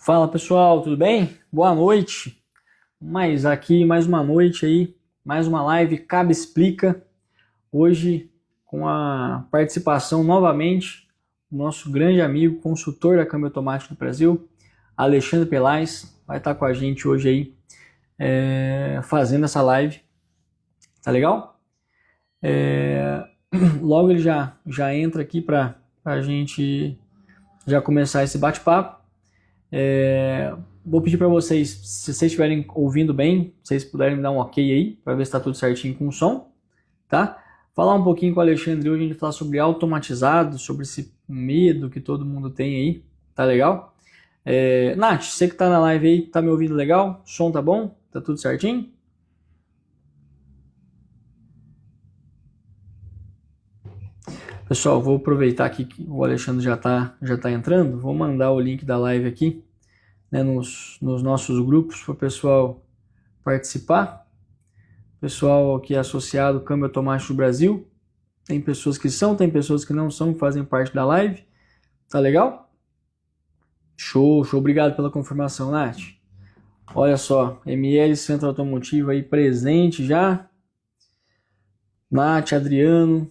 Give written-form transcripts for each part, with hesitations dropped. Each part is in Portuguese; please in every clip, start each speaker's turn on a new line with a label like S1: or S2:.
S1: Fala pessoal, tudo bem? Boa noite. Mais uma noite aí, mais uma live Cabe Explica. Hoje com a participação novamente do nosso grande amigo, consultor da câmbio automático do Brasil, Alexandre Pelais, vai estar com a gente hoje aí fazendo essa live. Tá legal? Logo ele já entra aqui para a gente já começar esse bate-papo. Vou pedir para vocês, se vocês estiverem ouvindo bem, vocês puderem me dar um ok aí, para ver se está tudo certinho com o som, tá? Falar um pouquinho com o Alexandre hoje, a gente falar sobre automatizado, sobre esse medo que todo mundo tem aí, tá legal? Nath, você que tá na live aí, tá me ouvindo legal? O som tá bom? Tá tudo certinho? Pessoal, vou aproveitar aqui que o Alexandre já tá entrando, vou mandar o link da live aqui, né, nos nossos grupos para o pessoal participar. Pessoal que é associado ao Câmbio Automático do Brasil. Tem pessoas que são, tem pessoas que não são, que fazem parte da live. Tá legal? Show, show. Obrigado pela confirmação, Nath. Olha só, ML Centro Automotivo aí presente já. Nath, Adriano,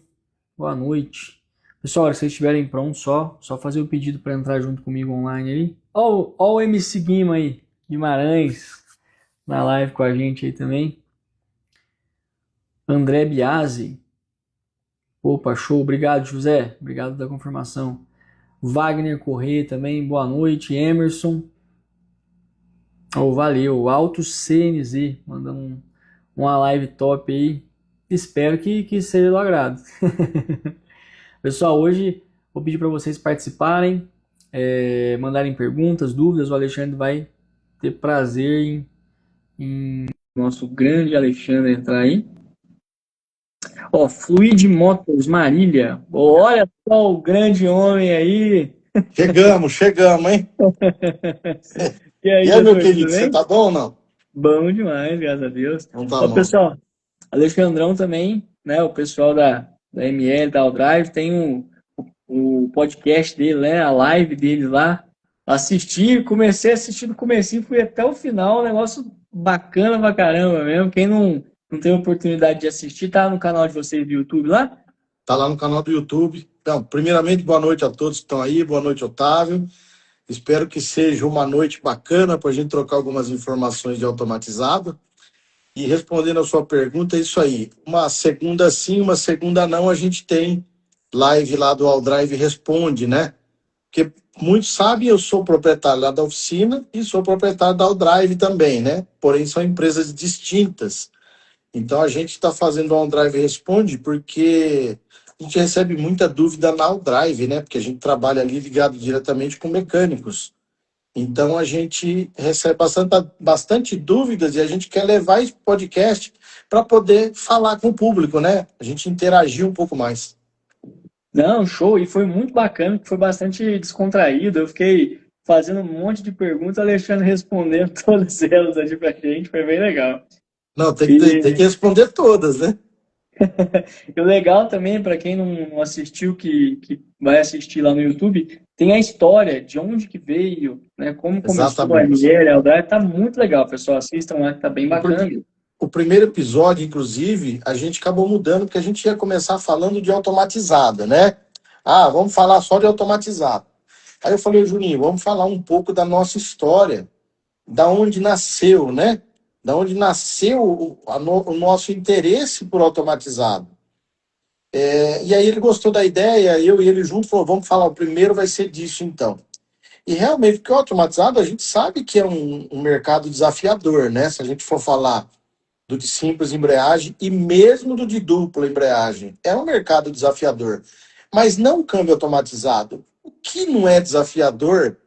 S1: boa noite. Pessoal, se vocês estiverem prontos, só fazer o pedido para entrar junto comigo online aí. Ó o MC Guima aí, Guimarães, na live com a gente aí também. André Biasi. Opa, show. Obrigado, José. Obrigado da confirmação. Wagner Corrêa também, boa noite. Emerson. Valeu. Alto CNZ, mandando uma live top aí. Espero que seja do agrado. Pessoal, hoje vou pedir para vocês participarem, mandarem perguntas, dúvidas. O Alexandre vai ter prazer em nosso grande Alexandre entrar aí. Ó, Fluid Motors Marília. Olha só o grande homem aí.
S2: Chegamos, hein?
S1: E aí,
S2: E aí, meu
S1: doutor, tudo
S2: querido, você
S1: bem?
S2: tá bom ou não?
S1: Bom demais, graças a Deus.
S2: Não tá
S1: Ó,
S2: bom.
S1: pessoal, Alexandrão também, né? O pessoal da ML, da Drive, tem o podcast dele, né? A live dele lá. Assisti, comecei a assistir do comecinho, fui até o final, um negócio bacana pra caramba mesmo. Quem não tem oportunidade de assistir, tá no canal de vocês do YouTube lá?
S2: Tá lá no canal do YouTube. Então, primeiramente, boa noite a todos que estão aí. Boa noite, Otávio. Espero que seja uma noite bacana para a gente trocar algumas informações de automatizado. E respondendo a sua pergunta, é isso aí. Uma segunda sim, uma segunda não, a gente tem live lá do Aldrive Responde, né? Porque muitos sabem, eu sou proprietário lá da oficina e sou proprietário da Aldrive também, né? Porém, são empresas distintas. Então, a gente está fazendo o OnDrive Responde porque a gente recebe muita dúvida na OnDrive, né? Porque a gente trabalha ali ligado diretamente com mecânicos. Então, a gente recebe bastante dúvidas e a gente quer levar esse podcast para poder falar com o público, né? A gente interagir um pouco mais.
S1: Não, show, e foi muito bacana, foi bastante descontraído. Eu fiquei fazendo um monte de perguntas, o Alexandre respondendo todas elas ali pra gente, foi bem legal.
S2: Não, tem que
S1: E,
S2: responder todas, né?
S1: e o legal também, para quem não assistiu, que vai assistir lá no YouTube, tem a história de onde que veio, né? Como começou a
S2: Exatamente.
S1: ML, a Eldar, tá muito legal, pessoal. Assistam lá que tá bem bacana.
S2: O primeiro episódio, inclusive, a gente acabou mudando porque a gente ia começar falando de automatizada, né? Ah, vamos falar só de automatizado. Aí eu falei, Juninho, vamos falar um pouco da nossa história, da onde nasceu, né? Da onde nasceu o nosso interesse por automatizado. E aí ele gostou da ideia, eu e ele junto falou, vamos falar, o primeiro vai ser disso então. E realmente, porque o automatizado a gente sabe que é um mercado desafiador, né? Se a gente for falar do de simples embreagem e mesmo do de dupla embreagem. É um mercado desafiador. Mas não câmbio automatizado. O que não é desafiador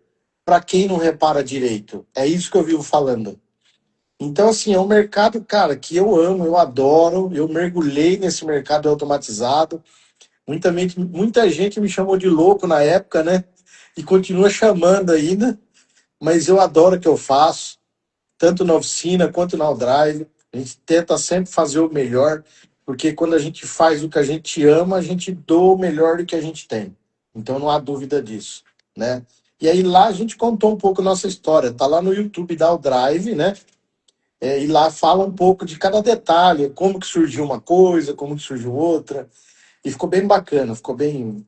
S2: para quem não repara direito? É isso que eu vivo falando. Então, assim, é um mercado, cara, que eu amo, eu adoro, eu mergulhei nesse mercado automatizado. Muita gente me chamou de louco na época, né? E continua chamando ainda, mas eu adoro o que eu faço, tanto na oficina quanto na Drive. A gente tenta sempre fazer o melhor, porque quando a gente faz o que a gente ama, a gente doa o melhor do que a gente tem. Então não há dúvida disso, né? E aí lá a gente contou um pouco a nossa história. Tá lá no YouTube da o Drive, né? E lá fala um pouco de cada detalhe, como que surgiu uma coisa, como que surgiu outra. E ficou bem bacana, ficou bem.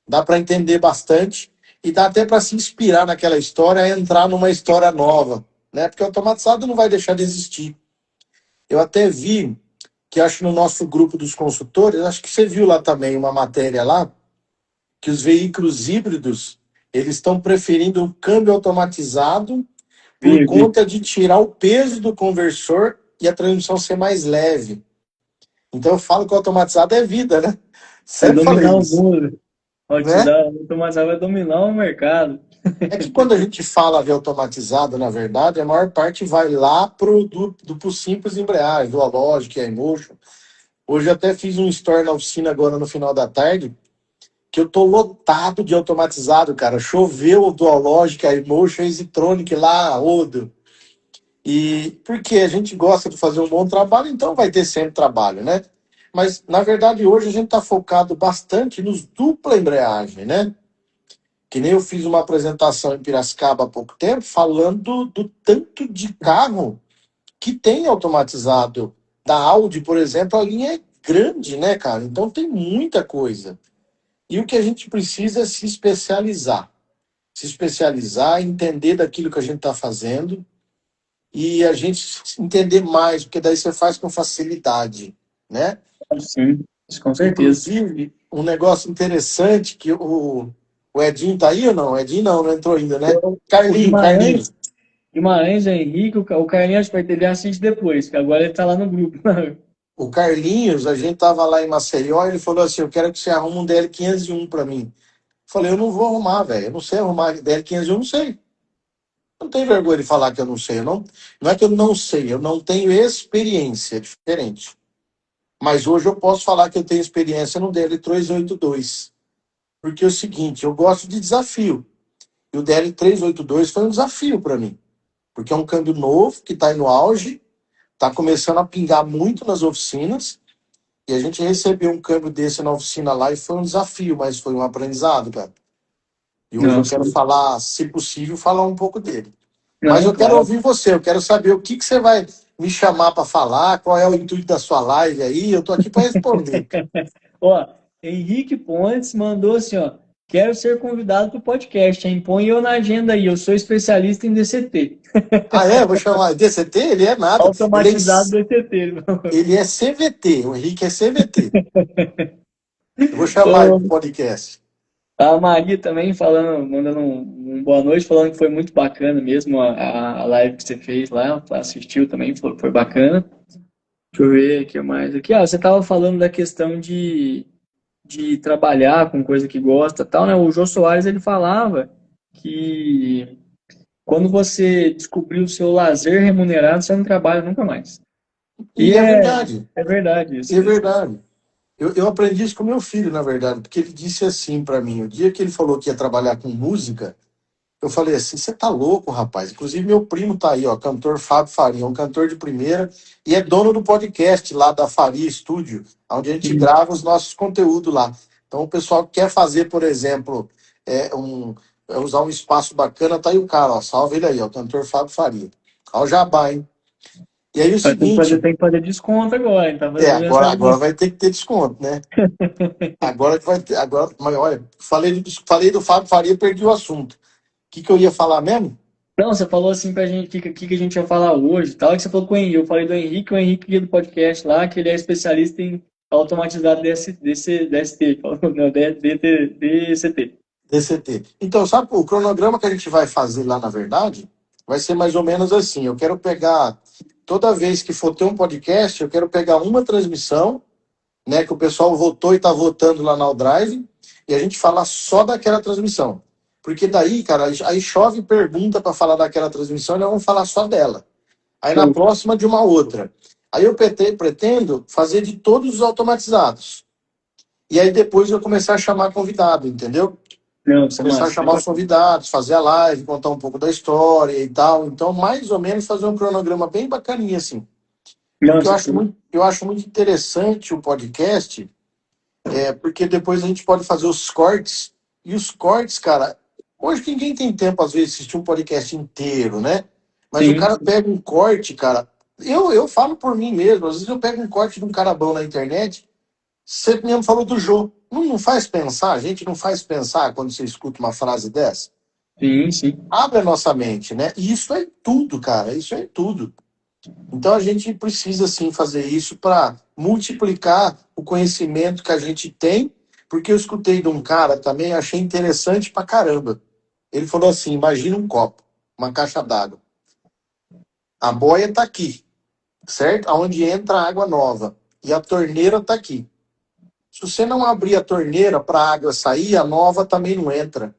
S2: Dá para entender bastante e dá até para se inspirar naquela história e entrar numa história nova, né? Porque o automatizado não vai deixar de existir. Eu até vi que acho no nosso grupo dos consultores, acho que você viu lá também uma matéria lá, que os veículos híbridos eles estão preferindo o câmbio automatizado por
S1: Vi.
S2: conta de tirar o peso do conversor e a transmissão ser mais leve. Então eu falo que o automatizado é vida, né?
S1: Vai
S2: Sempre falei
S1: dominar o
S2: isso,
S1: mundo.
S2: né?
S1: Automatizado vai dominar o mercado.
S2: É que quando a gente fala de automatizado, na verdade, a maior parte vai lá pro simples embreagem, do Alogic, a Emotion. Hoje eu até fiz um store na oficina agora no final da tarde, que eu tô lotado de automatizado, cara. Choveu o Dualogic, a Emotion, a Easytronic lá, a Odo. E porque a gente gosta de fazer um bom trabalho, então vai ter sempre trabalho, né? Mas, na verdade, hoje a gente está focado bastante nos dupla embreagem, né? Que nem eu fiz uma apresentação em Piracicaba há pouco tempo, falando do tanto de carro que tem automatizado. Da Audi, por exemplo, a linha é grande, né, cara? Então tem muita coisa. E o que a gente precisa é se especializar. Se especializar, entender daquilo que a gente está fazendo e a gente entender mais, porque daí você faz com facilidade, né?
S1: Sim, isso com certeza.
S2: Inclusive, um negócio interessante que o Edinho tá aí ou não? O Edinho não entrou ainda, né?
S1: O
S2: Carlinho, Carlinho.
S1: Guimarães, o Henrique, o Carlinhos vai ter assiste depois, que agora ele tá lá no grupo.
S2: O Carlinhos, a gente tava lá em Maceió, ele falou assim: eu quero que você arrume um DL501 para mim. Falei, eu não vou arrumar, velho. Eu não sei arrumar DL501, eu não sei. Não tenho vergonha de falar que eu não sei. Não é que eu não sei, eu não tenho experiência, é diferente. Mas hoje eu posso falar que eu tenho experiência no DL382. Porque é o seguinte, eu gosto de desafio. E o DL382 foi um desafio para mim. Porque é um câmbio novo, que está aí no auge, está começando a pingar muito nas oficinas. E a gente recebeu um câmbio desse na oficina lá e foi um desafio, mas foi um aprendizado, cara. E hoje
S1: Não,
S2: eu quero falar, se possível, falar um pouco dele. Mas
S1: não,
S2: eu quero
S1: claro.
S2: ouvir você, eu quero saber o que você vai me chamar para falar, qual é o intuito da sua live aí, eu tô aqui para responder.
S1: Ó, Henrique Pontes mandou assim, ó. Quero ser convidado para o podcast, hein? Põe eu na agenda aí. Eu sou especialista em DCT.
S2: Ah, é? Vou chamar DCT? Ele é nada.
S1: Automatizado DCT.
S2: Ele é CVT, o Henrique é CVT. Eu vou chamar ele
S1: Ô,
S2: pro podcast.
S1: a Maria também falando, mandando um boa noite, falando que foi muito bacana mesmo a live que você fez lá, assistiu também, falou que foi bacana. Deixa eu ver o que mais aqui. Ah, você estava falando da questão de trabalhar com coisa que gosta e tal, né? O Jô Soares, ele falava que quando você descobrir o seu lazer remunerado, você não trabalha nunca mais. E
S2: E é verdade,
S1: é verdade isso
S2: é
S1: mesmo.
S2: verdade. Eu aprendi isso com meu filho, na verdade, porque ele disse assim para mim, o dia que ele falou que ia trabalhar com música, eu falei assim, você tá louco, rapaz. Inclusive meu primo tá aí, ó, cantor Fábio Faria, um cantor de primeira e é dono do podcast lá da Faria Studio, onde a gente grava os nossos conteúdos lá. Então o pessoal que quer fazer, por exemplo, é um usar um espaço bacana, tá aí o cara, ó, salve ele aí, ó, o cantor Fábio Faria. Ó o jabá, hein? E aí o
S1: Mas
S2: seguinte,
S1: tem que fazer desconto agora, hein? Tá fazendo
S2: agora
S1: mensalidade.
S2: vai ter que ter desconto, né? Agora que vai ter, agora, mas olha, falei do Fábio Faria, perdi o assunto. O que eu ia falar mesmo?
S1: Não, você falou assim pra gente que a gente ia falar hoje e tal, que você falou com o Henrique. Eu falei do Henrique, o Henrique é do podcast lá, que ele é especialista em automatizar DST, falou, não, DCT.
S2: DCT. Então, sabe, o cronograma que a gente vai fazer lá, na verdade, vai ser mais ou menos assim. Eu quero pegar, toda vez que for ter um podcast, eu quero pegar uma transmissão, né, que o pessoal votou e está votando lá na Drive, e a gente falar só daquela transmissão. Porque daí, cara, aí chove pergunta para falar daquela transmissão e nós vamos falar só dela. Aí na
S1: Show.
S2: próxima de uma outra. Aí eu pretendo fazer de todos os automatizados. E aí depois eu começar a chamar convidado, entendeu?
S1: Não, isso é
S2: Começar a
S1: massa, isso é
S2: chamar os
S1: bacana.
S2: convidados, fazer a live, contar um pouco da história e tal. Então, mais ou menos fazer um cronograma bem bacaninha, assim. E o
S1: Não,
S2: que
S1: isso é
S2: eu acho muito interessante o podcast é porque depois a gente pode fazer os cortes. E os cortes, cara, Hoje ninguém tem tempo, às vezes, de assistir um podcast inteiro, né? Mas o
S1: Sim,
S2: cara
S1: sim.
S2: pega um corte, cara. Eu falo por mim mesmo, às vezes eu pego um corte de um cara bom na internet. Você mesmo falou do Jô. Não faz pensar, a gente não faz pensar quando você escuta uma frase dessa.
S1: Sim, sim.
S2: Abre a nossa mente, né? E isso é tudo, cara. Isso é tudo. Então a gente precisa sim fazer isso para multiplicar o conhecimento que a gente tem, porque eu escutei de um cara também, achei interessante pra caramba. Ele falou assim: imagina um copo, uma caixa d'água. A boia está aqui, certo? Aonde entra a água nova. E a torneira está aqui. Se você não abrir a torneira para a água sair, a nova também não entra.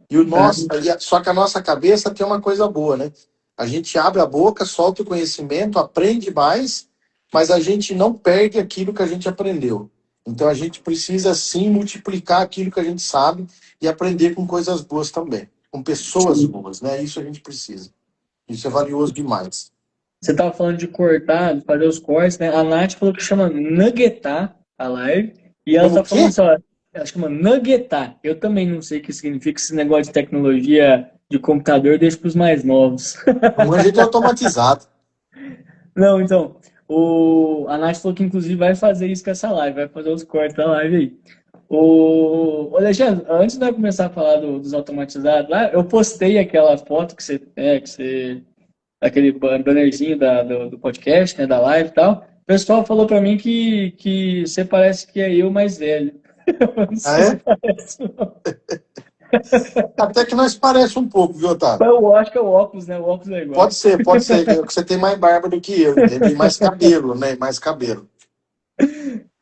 S2: E o
S1: Ah,
S2: nosso, só que a nossa cabeça tem uma coisa boa, né? A gente abre a boca, solta o conhecimento, aprende mais, mas a gente não perde aquilo que a gente aprendeu. Então a gente precisa sim multiplicar aquilo que a gente sabe e aprender com coisas boas também, com pessoas
S1: sim.
S2: boas, né? Isso a gente precisa. Isso é valioso demais.
S1: Você tava falando de cortar, de fazer os cortes, né? A Nath falou que chama nuggetar a live. E ela
S2: Como
S1: tá
S2: que?
S1: falando assim, ó, ela chama nuggetar. Eu também não sei o que significa esse negócio de tecnologia de computador, deixa pros mais novos.
S2: Não é jeito automatizado.
S1: Não, então, a Nath falou que inclusive vai fazer isso com essa live, vai fazer os cortes da live aí. O Alexandre, antes de eu começar a falar dos automatizados lá, eu postei aquela foto que você aquele bannerzinho do podcast, né, da live e tal. O pessoal falou pra mim que você parece que é eu mais velho. Eu não
S2: Ah,
S1: sei se
S2: é?
S1: parece, não.
S2: Até que nós parece um pouco, viu, Otávio?
S1: Mas eu acho que é o óculos, né? O óculos é igual.
S2: Pode ser. Você tem mais barba do que eu, entende? E mais cabelo, né? Mais cabelo.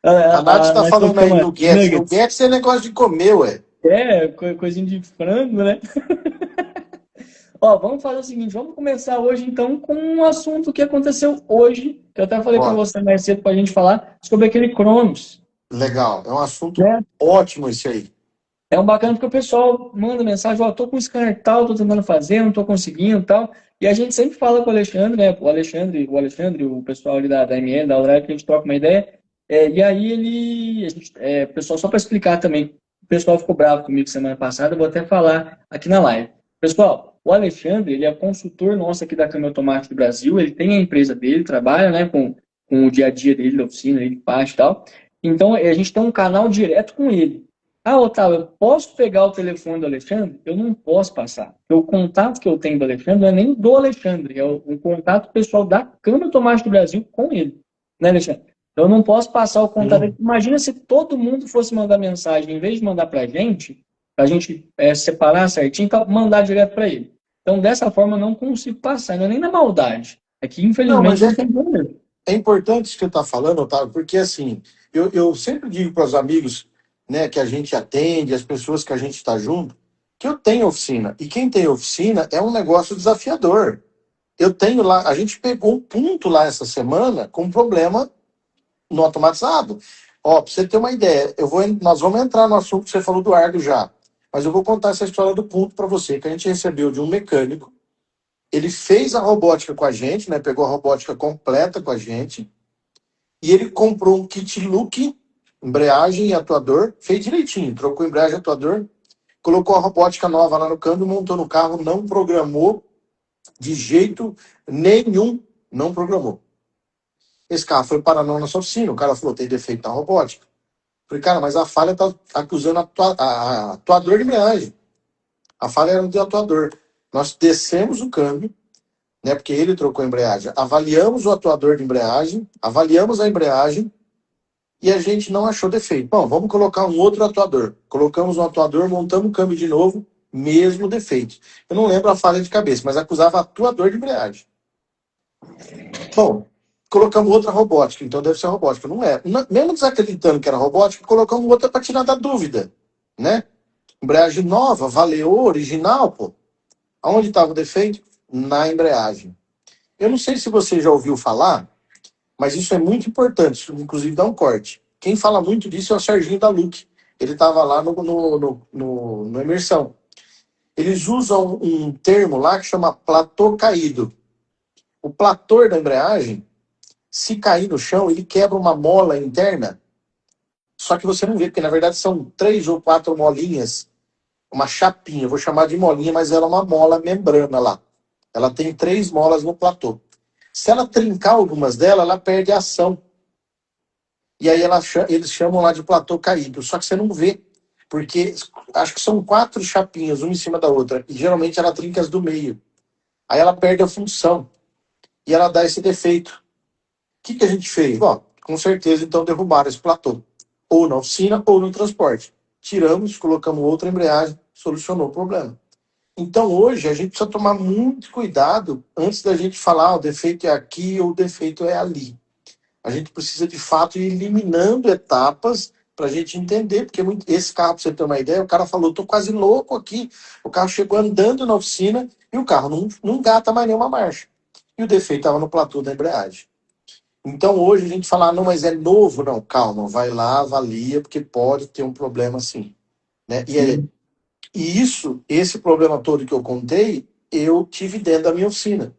S1: A,
S2: A Nath
S1: a
S2: tá
S1: Nath falou
S2: falando
S1: que
S2: aí
S1: chama
S2: nuggets.
S1: nuggets.
S2: Nuggets é negócio de comer, ué.
S1: É, coisinha de frango, né? Ó, vamos fazer o seguinte, vamos começar hoje então com um assunto que aconteceu hoje, que eu até falei pra
S2: Ó,
S1: você mais cedo pra gente falar sobre aquele Cronos,
S2: legal. É um assunto
S1: né?
S2: ótimo esse aí.
S1: É um bacana porque o pessoal manda mensagem, ó, tô com scanner tal, tô tentando fazer, não tô conseguindo tal. E a gente sempre fala com o Alexandre, né? O pessoal ali da ML, da Aurélio, que a gente troca uma ideia. E aí pessoal, só para explicar também, o pessoal ficou bravo comigo semana passada, eu vou até falar aqui na live. Pessoal, o Alexandre, ele é consultor nosso aqui da Câmara Automática do Brasil, ele tem a empresa dele, trabalha, né, com o dia a dia dele, da oficina, ele parte e tal. Então, a gente tem um canal direto com ele. Ah, Otávio, eu posso pegar o telefone do Alexandre? Eu não posso passar. Porque o contato que eu tenho do Alexandre não é nem do Alexandre, é um contato pessoal da Câmara Automática do Brasil com ele. Né, Alexandre? Então, eu não posso passar o contato dele.
S2: Sim.
S1: Imagina se todo mundo fosse mandar mensagem, em vez de mandar para a gente separar certinho, tá, mandar direto para ele. Então, dessa forma, eu não consigo passar, não é nem na maldade. É que,
S2: Não, mas
S1: infelizmente, não tem como mesmo.
S2: é importante isso que você está falando, Otávio, porque assim, eu sempre digo para os amigos, né, que a gente atende, as pessoas que a gente está junto, que eu tenho oficina. E quem tem oficina é um negócio desafiador. Eu tenho lá, a gente pegou um ponto lá essa semana com um problema no automatizado. Ó, pra você ter uma ideia, nós vamos entrar no assunto que você falou do Argo já. Mas eu vou contar essa história do ponto para você, que a gente recebeu de um mecânico. Ele fez a robótica com a gente, né? Pegou a robótica completa com a gente. E ele comprou um kit look, embreagem e atuador, fez direitinho, trocou embreagem e atuador, colocou a robótica nova lá no câmbio, montou no carro, não programou de jeito nenhum, não programou. Esse carro foi parar na nossa oficina, o cara falou, tem defeito na robótica. Falei, cara, mas a falha tá acusando a atuador de embreagem. A falha era do atuador. Nós descemos o câmbio, né? Porque ele trocou a embreagem. Avaliamos o atuador de embreagem, avaliamos a embreagem e a gente não achou defeito. Bom, vamos colocar um outro atuador. Colocamos um atuador, montamos o câmbio de novo, mesmo defeito. Eu não lembro a falha de cabeça, mas acusava atuador de embreagem. Bom, colocamos outra robótica, então deve ser robótica. Não é. Mesmo desacreditando que era robótica, colocamos outra para tirar da dúvida, né? Embreagem nova, valeu, original, pô. Aonde estava o defeito? Na embreagem. Eu não sei se você já ouviu falar, mas isso é muito importante, isso, inclusive dá um corte. Quem fala muito disso é o Serginho da Luke. Ele estava lá no Imersão. Eles usam um termo lá que chama platô caído. O platô da embreagem, se cair no chão, ele quebra uma mola interna, só que você não vê, porque na verdade são 3 ou 4 molinhas uma chapinha, eu vou chamar de molinha, mas ela é uma mola membrana lá. Ela tem 3 molas no platô. Se ela trincar algumas delas, ela perde a ação. E aí eles chamam lá de platô caído. Só que você não vê. Porque acho que são 4 chapinhas, uma em cima da outra. E geralmente ela trinca as do meio. Aí ela perde a função. E ela dá esse defeito. O que a gente fez? Bom, com certeza, então, derrubaram esse platô. Ou na oficina, ou no transporte. Tiramos, colocamos outra embreagem, solucionou o problema. Então, hoje, a gente precisa tomar muito cuidado antes da gente falar o defeito é aqui ou o defeito é ali. A gente precisa, de fato, ir eliminando etapas para a gente entender, porque esse carro, para você ter uma ideia, o cara falou, tô quase louco aqui. O carro chegou andando na oficina e o carro não gata mais nenhuma marcha. E o defeito estava no platô da embreagem. Então, hoje, a gente fala, não, mas é novo. Não, calma, vai lá, avalia, porque pode ter um problema assim. Né?
S1: Sim.
S2: E esse problema todo que eu contei, eu tive dentro da minha oficina.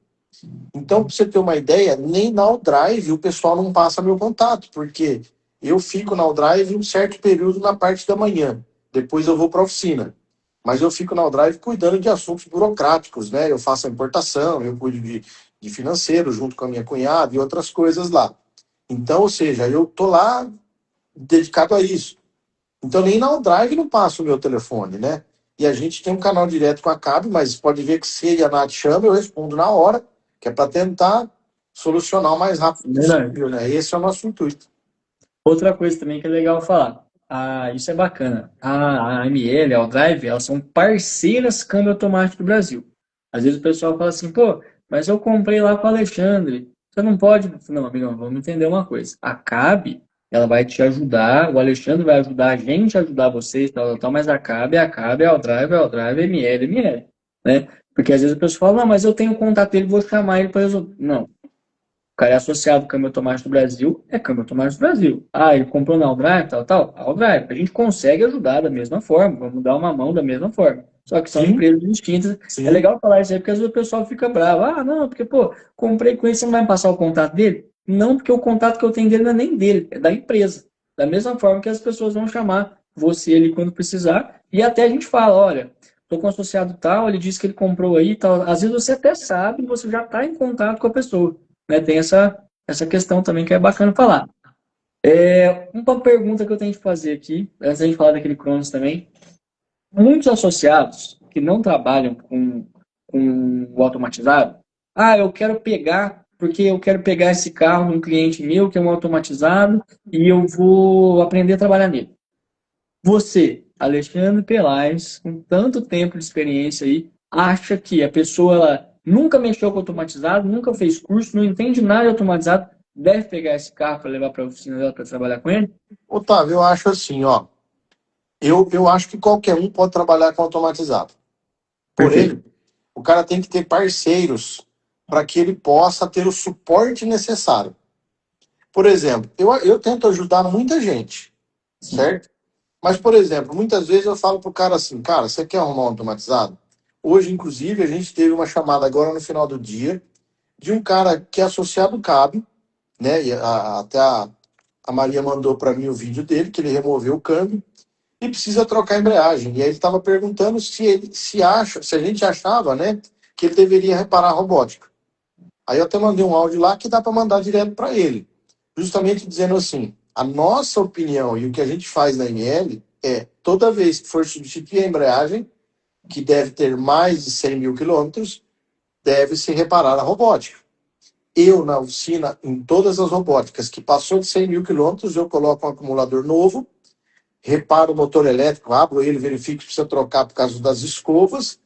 S2: Então, para você ter uma ideia, nem na Aldrive o pessoal não passa meu contato, porque eu fico na Aldrive um certo período na parte da manhã. Depois eu vou para a oficina. Mas eu fico na Aldrive cuidando de assuntos burocráticos, né? Eu faço a importação, eu cuido de financeiro junto com a minha cunhada e outras coisas lá. Então, ou seja, eu tô lá dedicado a isso. Então, nem na OneDrive não passa o meu telefone, né? E a gente tem um canal direto com a CAB, mas pode ver que se a Nath chama, eu respondo na hora, que é para tentar solucionar o mais rápido
S1: Verdade.
S2: possível, né? Esse é o nosso intuito.
S1: Outra coisa também que é legal falar. Ah, isso é bacana. A AML, a Drive, elas são parceiras câmbio automático do Brasil. Às vezes o pessoal fala assim, pô, mas eu comprei lá com o Alexandre. Você não pode. Não, amigão, vamos entender uma coisa. A CAB, ela vai te ajudar, o Alexandre vai ajudar a gente a ajudar vocês, tal, tal, tal, mas a CAB, a Drive, ML, ML. Né? Porque às vezes a pessoa fala, não, mas eu tenho o contato dele, vou chamar ele para resolver. Não. O cara é associado ao câmbio automático do Brasil, é câmbio automático do Brasil. Ah, ele comprou na Aldrive, tal, tal. Aldrive. A gente consegue ajudar da mesma forma, vamos dar uma mão da mesma forma. Só que são
S2: Sim,
S1: empresas distintas. É
S2: sim,
S1: legal falar isso aí, porque às vezes o pessoal fica bravo. Ah, não, porque, pô, comprei com ele, você não vai me passar o contato dele? Não, porque o contato que eu tenho dele não é nem dele, é da empresa. Da mesma forma que as pessoas vão chamar você ali quando precisar. E até a gente fala, olha, estou com um associado tal, ele disse que ele comprou aí tal. Às vezes você até sabe, você já está em contato com a pessoa. Né? Tem essa questão também que é bacana falar. Uma pergunta que eu tenho que fazer aqui, antes da gente falar daquele Cronos também. Muitos associados que não trabalham com o automatizado, eu quero pegar, porque eu quero pegar esse carro num cliente meu que é um automatizado e eu vou aprender a trabalhar nele. Você, Alexandre Pelais, com tanto tempo de experiência aí, acha que a pessoa ela nunca mexeu com automatizado, nunca fez curso, não entende nada de automatizado, deve pegar esse carro para levar para a oficina dela para trabalhar com ele?
S2: Otávio, eu acho assim, ó. Eu acho que qualquer um pode trabalhar com automatizado.
S1: Perfeito.
S2: Porém, o cara tem que ter parceiros para que ele possa ter o suporte necessário. Por exemplo, eu tento ajudar muita gente,
S1: Sim.
S2: certo? Mas, por exemplo, muitas vezes eu falo pro cara assim, cara, você quer arrumar um automatizado? Hoje, inclusive, a gente teve uma chamada agora no final do dia de um cara que é associado ao CAB, né? E a Maria mandou para mim o vídeo dele, que ele removeu o câmbio e precisa trocar a embreagem. E aí ele estava perguntando se ele se acha, se a gente achava, né, que ele deveria reparar a robótica. Aí eu até mandei um áudio lá que dá para mandar direto para ele, justamente dizendo assim: a nossa opinião e o que a gente faz na ML é toda vez que for substituir a embreagem, que deve ter mais de 100 mil quilômetros, deve se reparar a robótica. Eu, na oficina, em todas as robóticas que passou de 100 mil quilômetros, eu coloco um acumulador novo, reparo o motor elétrico, abro ele, verifico se precisa trocar por causa das escovas,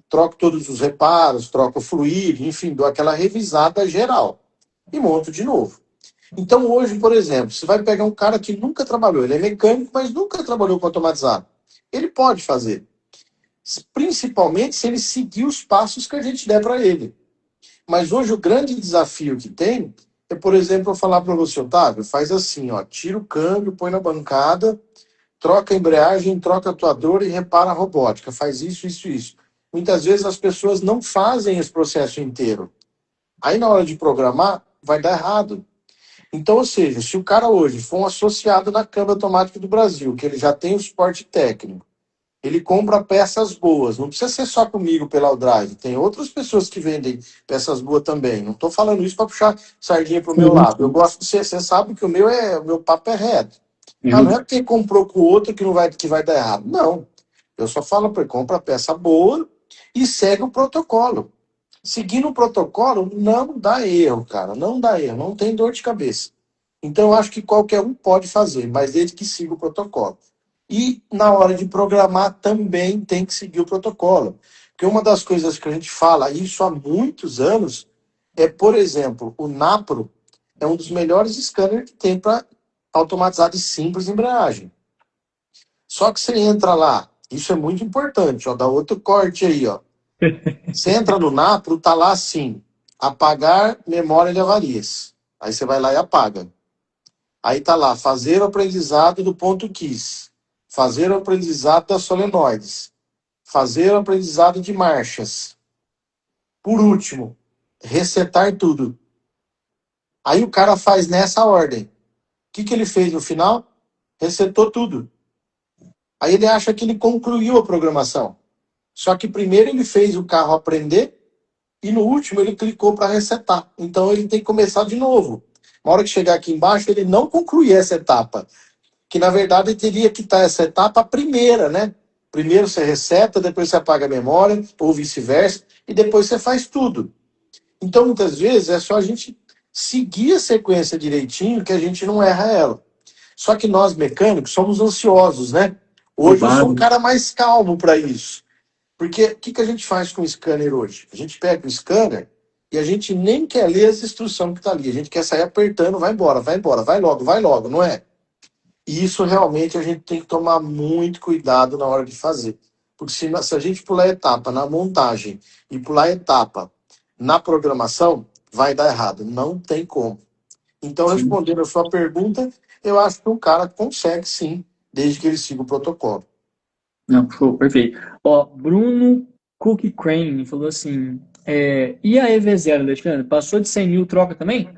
S2: troco todos os reparos, troco o fluido, enfim, dou aquela revisada geral e monto de novo. Então, hoje, por exemplo, você vai pegar um cara que nunca trabalhou, ele é mecânico, mas nunca trabalhou com automatizado. Ele pode fazer, principalmente se ele seguir os passos que a gente der para ele. Mas hoje o grande desafio que tem é, por exemplo, eu falar para você, Otávio, faz assim, ó, tira o câmbio, põe na bancada, troca a embreagem, troca a atuador e repara a robótica. Faz isso, isso, isso. Muitas vezes as pessoas não fazem esse processo inteiro. Aí na hora de programar, vai dar errado. Então, ou seja, se o cara hoje for um associado na câmbio automática do Brasil, que ele já tem o suporte técnico, ele compra peças boas. Não precisa ser só comigo pela Aldrive. Tem outras pessoas que vendem peças boas também. Não estou falando isso para puxar sardinha para o meu
S3: Sim,
S2: lado. Eu
S3: sim.
S2: gosto de ser, você sabe que o meu papo é reto. Ah, não é
S3: Uhum.
S2: porque comprou com o outro que vai dar errado. Não. Eu só falo para ele, compra peça boa e segue o protocolo. Seguindo o protocolo, não dá erro, cara. Não dá erro, não tem dor de cabeça. Então, eu acho que qualquer um pode fazer, mas desde que siga o protocolo. E na hora de programar também tem que seguir o protocolo. Porque uma das coisas que a gente fala, isso há muitos anos, é, por exemplo, o Napro é um dos melhores scanners que tem para automatizar de simples embreagem. Só que você entra lá, isso é muito importante, ó, dá outro corte aí, ó. Você entra no Napro, tá lá assim, apagar memória de avarias. Aí você vai lá e apaga. Aí tá lá, fazer o aprendizado do ponto KISS, fazer o aprendizado das solenoides, fazer o aprendizado de marchas. Por último, resetar tudo. Aí o cara faz nessa ordem. O que ele fez no final? Resetou tudo. Aí ele acha que ele concluiu a programação. Só que primeiro ele fez o carro aprender e no último ele clicou para resetar. Então ele tem que começar de novo. Na hora que chegar aqui embaixo, ele não concluir essa etapa. Que na verdade teria que estar essa etapa primeira, né? Primeiro você reseta, depois você apaga a memória, ou vice-versa, e depois você faz tudo. Então, muitas vezes, é só a gente seguir a sequência direitinho que a gente não erra ela. Só que nós, mecânicos, somos ansiosos, né? Hoje eu sou um
S3: Roubado.
S2: cara mais calmo para isso. Porque o que a gente faz com o scanner hoje? A gente pega o scanner e a gente nem quer ler as instruções que está ali. A gente quer sair apertando, vai embora, vai logo, não é? E isso realmente a gente tem que tomar muito cuidado na hora de fazer. Porque se a gente pular etapa na montagem e pular etapa na programação, vai dar errado. Não tem como. Então,
S3: Sim.
S2: respondendo a sua pergunta, eu acho que o cara consegue sim, desde que ele siga o protocolo.
S3: Não, show, perfeito. Ó, Bruno Cook Crane falou assim: e a EV0, Alexandre? Passou de 100 mil, troca também?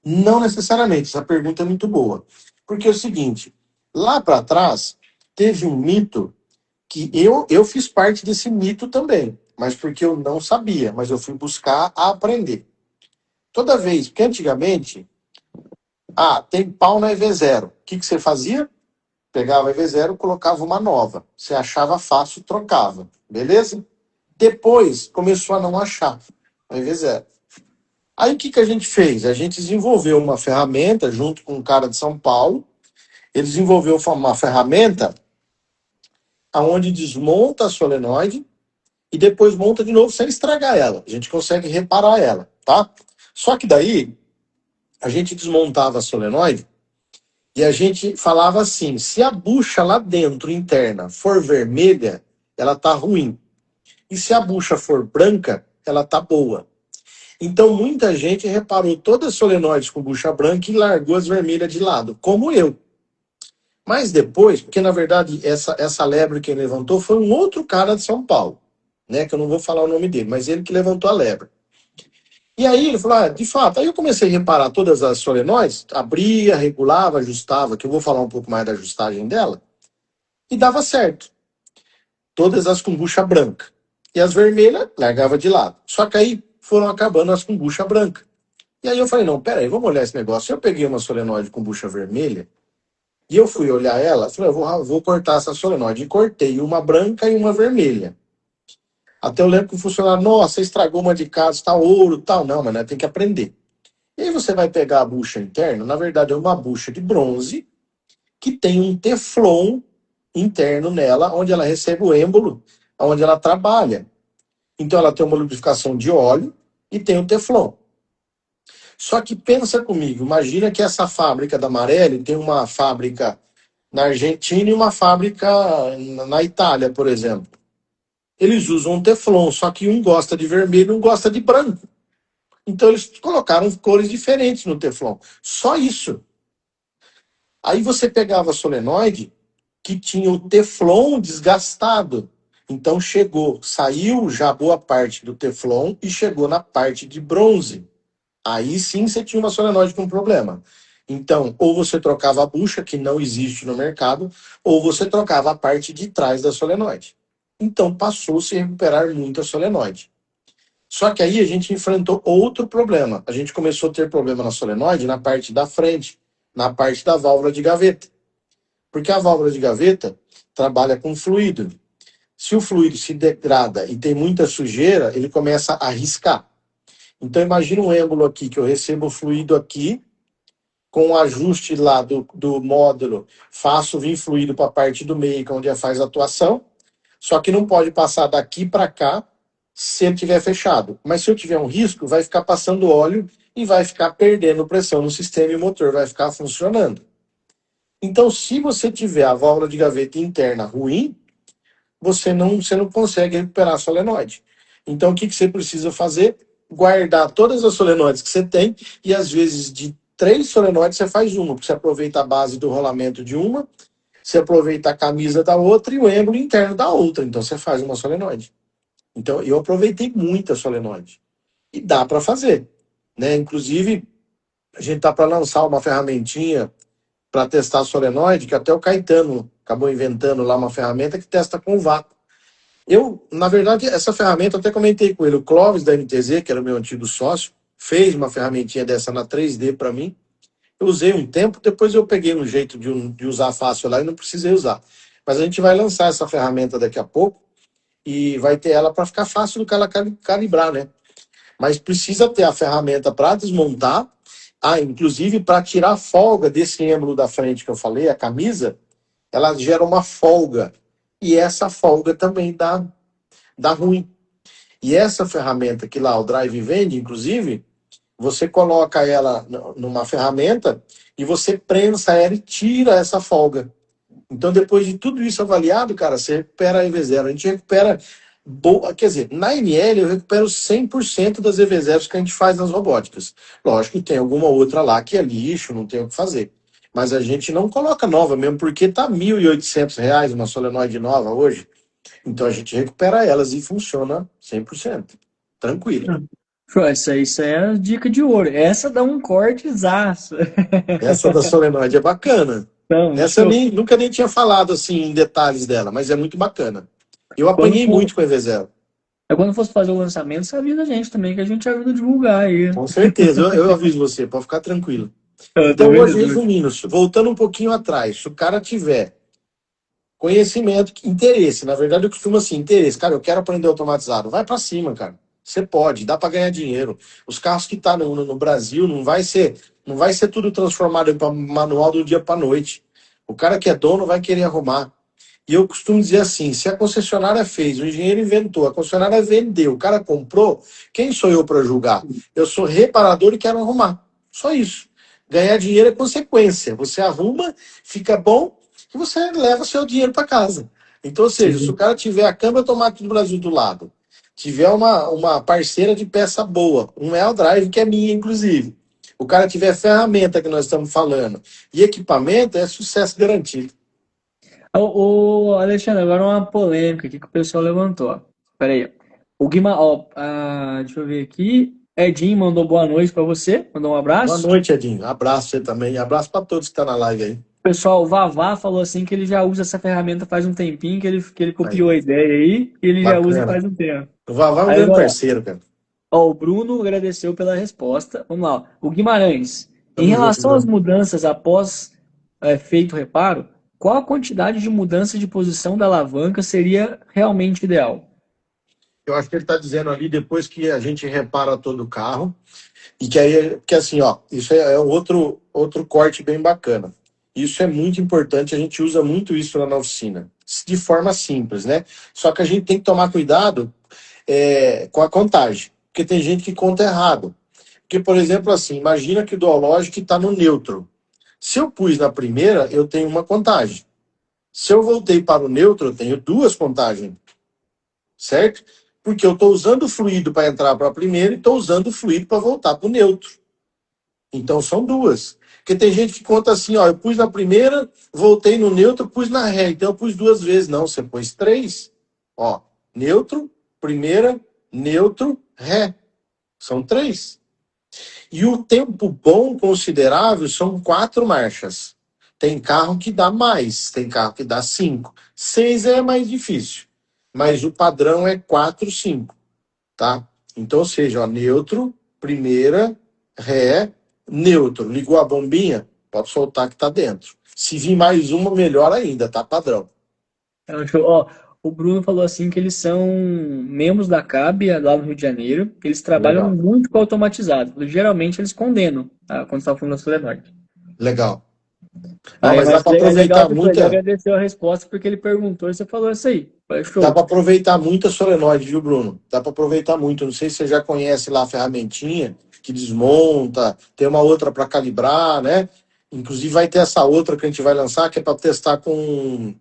S2: Não necessariamente, essa pergunta é muito boa. Porque é o seguinte, lá para trás, teve um mito que eu fiz parte desse mito também, mas porque eu não sabia, mas eu fui buscar a aprender. Toda vez, porque antigamente, tem pau na EV0. O que você fazia? Pegava a EV0, colocava uma nova. Você achava fácil, trocava. Beleza? Depois começou a não achar a EV0. Aí o que a gente fez? A gente desenvolveu uma ferramenta junto com um cara de São Paulo. Ele desenvolveu uma ferramenta onde desmonta a solenoide e depois monta de novo sem estragar ela. A gente consegue reparar ela, tá? Só que daí a gente desmontava a solenoide e a gente falava assim: se a bucha lá dentro, interna, for vermelha, ela tá ruim. E se a bucha for branca, ela tá boa. Então muita gente reparou todas as solenoides com bucha branca e largou as vermelhas de lado, como eu. Mas depois, porque na verdade essa lebre que ele levantou foi um outro cara de São Paulo, né? Que eu não vou falar o nome dele, mas ele que levantou a lebre. E aí ele falou, de fato, aí eu comecei a reparar todas as solenoides, abria, regulava, ajustava, que eu vou falar um pouco mais da ajustagem dela, e dava certo. Todas as com bucha branca. E as vermelhas, largava de lado. Só que aí foram acabando as com bucha branca. E aí eu falei, não, peraí, vamos olhar esse negócio. Eu peguei uma solenoide com bucha vermelha, e eu fui olhar ela, falei, vou cortar essa solenoide. E cortei uma branca e uma vermelha. Até eu lembro que o funcionário, nossa, estragou uma de casa, tá ouro, tal. Não, mas né, tem que aprender. E aí você vai pegar a bucha interna, na verdade é uma bucha de bronze, que tem um teflon interno nela, onde ela recebe o êmbolo, onde ela trabalha. Então ela tem uma lubrificação de óleo e tem o teflon. Só que pensa comigo, imagina que essa fábrica da Marelli tem uma fábrica na Argentina e uma fábrica na Itália, por exemplo. Eles usam um teflon, só que um gosta de vermelho e um gosta de branco. Então eles colocaram cores diferentes no teflon. Só isso. Aí você pegava a solenoide que tinha o teflon desgastado. Então saiu já boa parte do teflon e chegou na parte de bronze. Aí sim você tinha uma solenoide com problema. Então, ou você trocava a bucha, que não existe no mercado, ou você trocava a parte de trás da solenoide. Então, passou-se a recuperar muito a solenoide. Só que aí a gente enfrentou outro problema. A gente começou a ter problema na solenoide na parte da frente, na parte da válvula de gaveta. Porque a válvula de gaveta trabalha com fluido. Se o fluido se degrada e tem muita sujeira, ele começa a riscar. Então imagina um êmbolo aqui, que eu recebo o fluido aqui, com o ajuste lá do módulo, faço vir fluido para a parte do meio, que é onde faz a atuação, só que não pode passar daqui para cá se ele tiver fechado. Mas se eu tiver um risco, vai ficar passando óleo e vai ficar perdendo pressão no sistema e o motor vai ficar funcionando. Então, se você tiver a válvula de gaveta interna ruim, você não consegue recuperar a solenoide. Então, o que você precisa fazer? Guardar todas as solenoides que você tem e, às vezes, de 3 solenoides, você faz uma, porque você aproveita a base do rolamento de uma, você aproveita a camisa da outra e o êmbolo interno da outra. Então, você faz uma solenoide. Então, eu aproveitei muito a solenoide. E dá para fazer. Né? Inclusive, a gente está para lançar uma ferramentinha para testar a solenoide, que até o Caetano acabou inventando lá uma ferramenta que testa com vácuo. Na verdade, essa ferramenta, eu até comentei com ele, o Clóvis da MTZ, que era o meu antigo sócio, fez uma ferramentinha dessa na 3D para mim. Eu usei um tempo, depois eu peguei um jeito de usar fácil lá e não precisei usar. Mas a gente vai lançar essa ferramenta daqui a pouco e vai ter ela para ficar fácil do que ela calibrar, né? Mas precisa ter a ferramenta para desmontar, inclusive para tirar a folga desse êmbolo da frente que eu falei, a camisa, ela gera uma folga. E essa folga também dá ruim. E essa ferramenta que lá o Drive vende, inclusive, você coloca ela numa ferramenta e você prensa ela e tira essa folga. Então, depois de tudo isso avaliado, cara, você recupera a EV0. A gente recupera, quer dizer, na NL eu recupero 100% das EV0s que a gente faz nas robóticas. Lógico que tem alguma outra lá que é lixo, não tem o que fazer. Mas a gente não coloca nova mesmo, porque tá R$ 1.800 uma solenoide nova hoje. Então a gente recupera elas e funciona 100%. Tranquilo.
S3: Pô, isso aí é a dica de ouro. Essa dá um cortezaço.
S2: Essa da solenoide é bacana.
S3: Então,
S2: Essa eu
S3: show.
S2: nunca nem tinha falado assim em detalhes dela, mas é muito bacana. Eu
S3: Quando
S2: apanhei
S3: for,
S2: muito com a EV0.
S3: quando fosse fazer o lançamento, você avisa a gente também, que a gente ajuda a divulgar aí.
S2: Com certeza, eu aviso você, pode ficar tranquilo.
S3: Eu
S2: Então,
S3: também
S2: hoje,
S3: ajudo.
S2: resumindo, voltando um pouquinho atrás, se o cara tiver conhecimento, interesse, na verdade eu costumo assim, interesse, cara, eu quero aprender automatizado, vai para cima, cara. Você pode, dá para ganhar dinheiro. Os carros que tá no Brasil não vai ser tudo transformado para manual do dia para noite. O cara que é dono vai querer arrumar. E eu costumo dizer assim, se a concessionária fez, o engenheiro inventou, a concessionária vendeu, o cara comprou, quem sou eu para julgar? Eu sou reparador e quero arrumar. Só isso. Ganhar dinheiro é consequência. Você arruma, fica bom e você leva seu dinheiro para casa. Então, ou seja, se o
S3: Sim.
S2: cara tiver a câmara automática do Brasil do lado, tiver uma parceira de peça boa, um Mel Drive que é minha, inclusive, o cara tiver ferramenta que nós estamos falando e equipamento, é sucesso garantido.
S3: Ô, Alexandre, agora uma polêmica aqui que o pessoal levantou. Ó. Pera aí. O Guima, ó, deixa eu ver aqui. Edinho mandou boa noite pra você, mandou um
S2: Boa
S3: abraço.
S2: noite, Edinho. Abraço você também. Abraço para todos que estão na live aí.
S3: O pessoal, o Vavá falou assim que ele já usa essa ferramenta faz um tempinho, que ele copiou
S2: Aí,
S3: a ideia aí, e ele já usa
S2: bacana.
S3: faz um tempo.
S2: O Vavá é um
S3: Aí
S2: grande
S3: agora,
S2: parceiro, cara.
S3: ó, o Bruno agradeceu pela resposta. Vamos lá. Ó. O Guimarães, em
S2: Tamo junto,
S3: relação às
S2: Bruno.
S3: mudanças após feito o reparo, qual a quantidade de mudança de posição da alavanca seria realmente ideal?
S2: Eu acho que ele está dizendo ali, depois que a gente repara todo o carro, e que aí, que assim, ó, isso é outro corte bem bacana. Isso é muito importante, a gente usa muito isso lá na oficina, de forma simples, né? Só que a gente tem que tomar cuidado com a contagem, porque tem gente que conta errado. Porque, por exemplo, assim, imagina que o dual logic está no neutro. Se eu pus na primeira, eu tenho uma contagem. Se eu voltei para o neutro, eu tenho duas contagens, certo? Porque eu estou usando o fluido para entrar para a primeira e estou usando o fluido para voltar para o neutro. Então são duas. Porque tem gente que conta assim, ó, eu pus na primeira, voltei no neutro, pus na ré. Então eu pus duas vezes. Não, você pôs três. Ó, neutro, primeira, neutro, ré. São três. E o tempo bom considerável são 4 marchas. Tem carro que dá mais, tem carro que dá 5. 6 é mais difícil, mas o padrão é 4, 5, tá? Então, ou seja, ó, neutro, primeira, ré, neutro. Ligou a bombinha? Pode soltar que tá dentro. Se vir mais uma, melhor ainda, tá padrão.
S3: Então, ó, o Bruno falou assim que eles são membros da CAB lá no Rio de Janeiro. Eles trabalham
S2: Legal.
S3: muito com automatizado. Geralmente eles condenam, tá? Quando está falando da solenoide.
S2: Legal. Não,
S3: Aí,
S2: mas dá
S3: mas
S2: para
S3: é legal
S2: aproveitar
S3: que ele
S2: muita,
S3: agradeceu a resposta porque ele perguntou e você falou isso aí. Foi
S2: dá
S3: show.
S2: para aproveitar muita solenoide, viu, Bruno? Dá para aproveitar muito. Não sei se você já conhece lá a ferramentinha que desmonta, tem uma outra para calibrar, né? Inclusive vai ter essa outra que a gente vai lançar que é para testar com,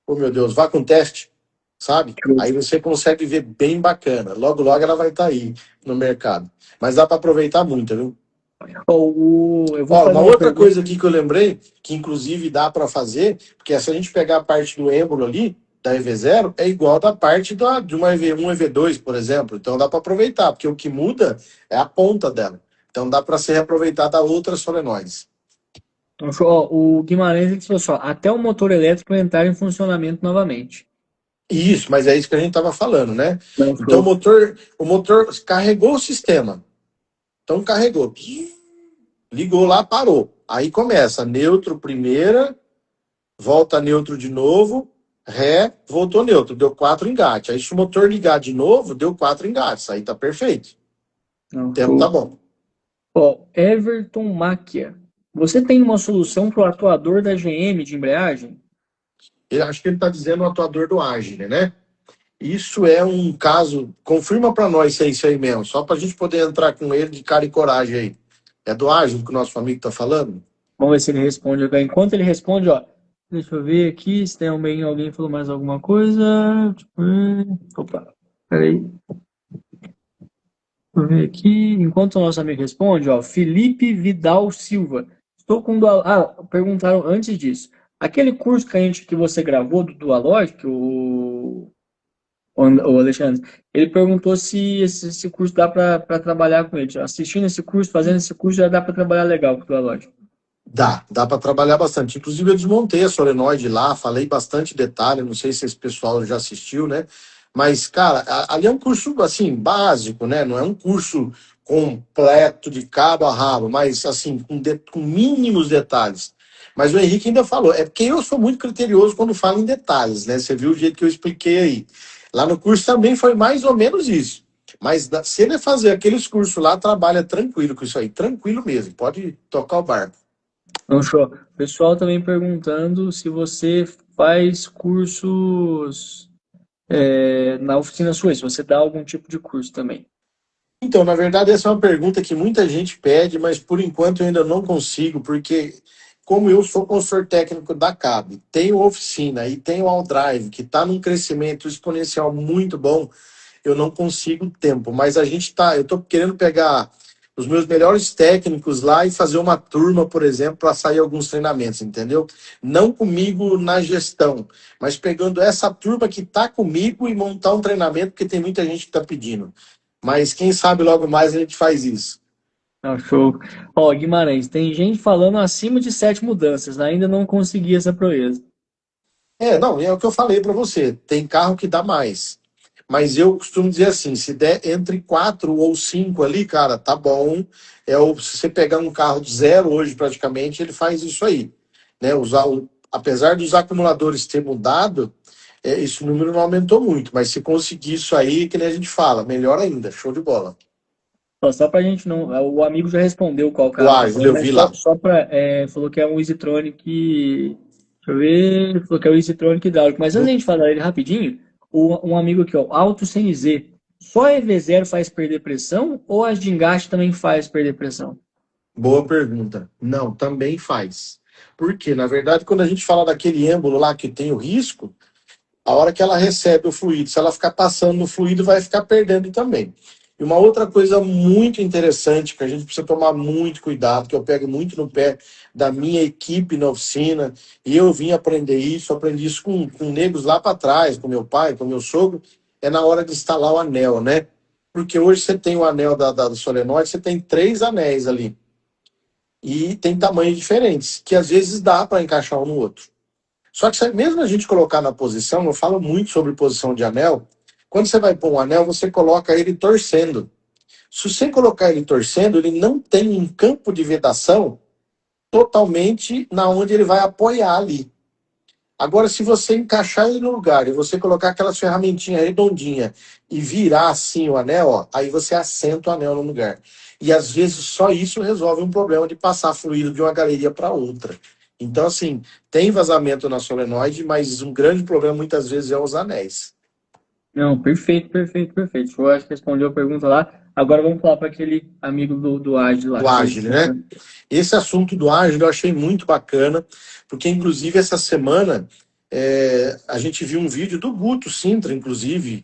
S2: oh meu Deus, vá com teste, sabe? Aí você consegue ver bem bacana. Logo, logo ela vai estar aí no mercado. Mas dá para aproveitar muito, viu?
S3: Ó, eu vou
S2: Ó,
S3: fazer
S2: uma
S3: uma
S2: outra
S3: pergunta.
S2: coisa aqui que eu lembrei, que inclusive dá para fazer, porque se a gente pegar a parte do êmbolo ali, da EV0, é igual da parte de uma EV1, EV2, por exemplo. Então dá para aproveitar, porque o que muda é a ponta dela. Então dá para ser reaproveitada outras solenoides.
S3: Então, show. Ó, o Guimarães ele falou só, até o motor elétrico entrar em funcionamento novamente.
S2: Isso, mas é isso que a gente estava falando, né?
S3: Não,
S2: Então
S3: show.
S2: o motor carregou o sistema. Então carregou. Ligou lá, parou. Aí começa neutro primeira, volta neutro de novo, ré, voltou neutro, deu 4 engates. Aí se o motor ligar de novo, deu 4 engates. Aí tá perfeito.
S3: Não,
S2: O tempo tá
S3: show.
S2: bom.
S3: Ó, Everton Máquia. Você tem uma solução para o atuador da GM de embreagem?
S2: Eu acho que ele tá dizendo o atuador do Agile, né? Isso é um caso. Confirma para nós se é isso aí mesmo, só para a gente poder entrar com ele de cara e coragem aí. É do Agile que o nosso amigo tá falando?
S3: Vamos ver se ele responde agora. Enquanto ele responde, ó, deixa eu ver aqui se tem alguém falou mais alguma coisa. Opa, peraí. Deixa eu ver aqui. Enquanto o nosso amigo responde, ó, Felipe Vidal Silva. Estou com dual. Ah, perguntaram antes disso. Aquele curso que você gravou do Dualogic, o Alexandre, ele perguntou se esse curso dá para trabalhar com ele. Assistindo esse curso, fazendo esse curso, já dá para trabalhar legal com o Dualogic.
S2: Dá para trabalhar bastante. Inclusive, eu desmontei a solenoide lá, falei bastante detalhe. Não sei se esse pessoal já assistiu, né? Mas, cara, ali é um curso, assim, básico, né? Não é um curso completo de cabo a rabo, mas, assim, com mínimos detalhes. Mas o Henrique ainda falou, é porque eu sou muito criterioso quando falo em detalhes, né? Você viu o jeito que eu expliquei aí. Lá no curso também foi mais ou menos isso. Mas se ele fazer aqueles cursos lá, trabalha tranquilo com isso aí, tranquilo mesmo, pode tocar o barco.
S3: Não, show. O pessoal também perguntando se você faz cursos na oficina sua, se você dá algum tipo de curso também.
S2: Então, na verdade, essa é uma pergunta que muita gente pede, mas por enquanto eu ainda não consigo, porque como eu sou consultor técnico da CAB, tenho oficina e tenho o Drive, que está num crescimento exponencial muito bom, eu não consigo tempo. Mas eu estou querendo pegar os meus melhores técnicos lá e fazer uma turma, por exemplo, para sair alguns treinamentos, entendeu? Não comigo na gestão, mas pegando essa turma que está comigo e montar um treinamento, porque tem muita gente que está pedindo. Mas quem sabe logo mais a gente faz isso.
S3: Não, show. Ó, Guimarães, tem gente falando acima de 7 mudanças, né? Ainda não consegui essa proeza.
S2: Não, é o que eu falei para você. Tem carro que dá mais. Mas eu costumo dizer assim, se der entre 4 ou 5 ali, cara, tá bom. Se você pegar um carro zero hoje, praticamente, ele faz isso aí. Né? Apesar dos acumuladores ter mudado, esse número não aumentou muito. Mas se conseguir isso aí, que nem a gente fala, melhor ainda, show de bola.
S3: Ó, só pra gente não. O amigo já respondeu qual
S2: O
S3: carro que é bom,
S2: Árvore, eu
S3: mas
S2: vi
S3: só,
S2: lá.
S3: só pra. Falou que é um Easytronic. Deixa eu ver. Ele falou que é o Easytronic hidráulico. Mas antes da gente falar dele rapidinho, um amigo aqui, ó, Auto CNZ. Só a EV0 faz perder pressão ou as de engate também faz perder pressão?
S2: Boa pergunta. Não, também faz. Porque, na verdade, quando a gente fala daquele êmbolo lá que tem o risco, a hora que ela recebe o fluido, se ela ficar passando no fluido, vai ficar perdendo também. E uma outra coisa muito interessante, que a gente precisa tomar muito cuidado, que eu pego muito no pé da minha equipe na oficina, e eu vim aprender isso, aprendi isso com negros lá para trás, com meu pai, com meu sogro, é na hora de instalar o anel, né? Porque hoje você tem o anel da solenoide, você tem 3 anéis ali. E tem tamanhos diferentes, que às vezes dá para encaixar um no outro. Só que mesmo a gente colocar na posição, eu falo muito sobre posição de anel, quando você vai pôr um anel, você coloca ele torcendo. Se você colocar ele torcendo, ele não tem um campo de vedação totalmente na onde ele vai apoiar ali. Agora, se você encaixar ele no lugar e você colocar aquelas ferramentinhas redondinhas e virar assim o anel, ó, aí você assenta o anel no lugar. E às vezes só isso resolve um problema de passar fluido de uma galeria para outra. Então, assim, tem vazamento na solenoide, mas um grande problema muitas vezes é os anéis.
S3: Não, perfeito, perfeito, perfeito. Eu acho que respondeu a pergunta lá. Agora vamos falar para aquele amigo do Agile lá.
S2: Do Agile, né? Esse assunto do Agile eu achei muito bacana, porque inclusive essa semana a gente viu um vídeo do Guto Sintra, inclusive,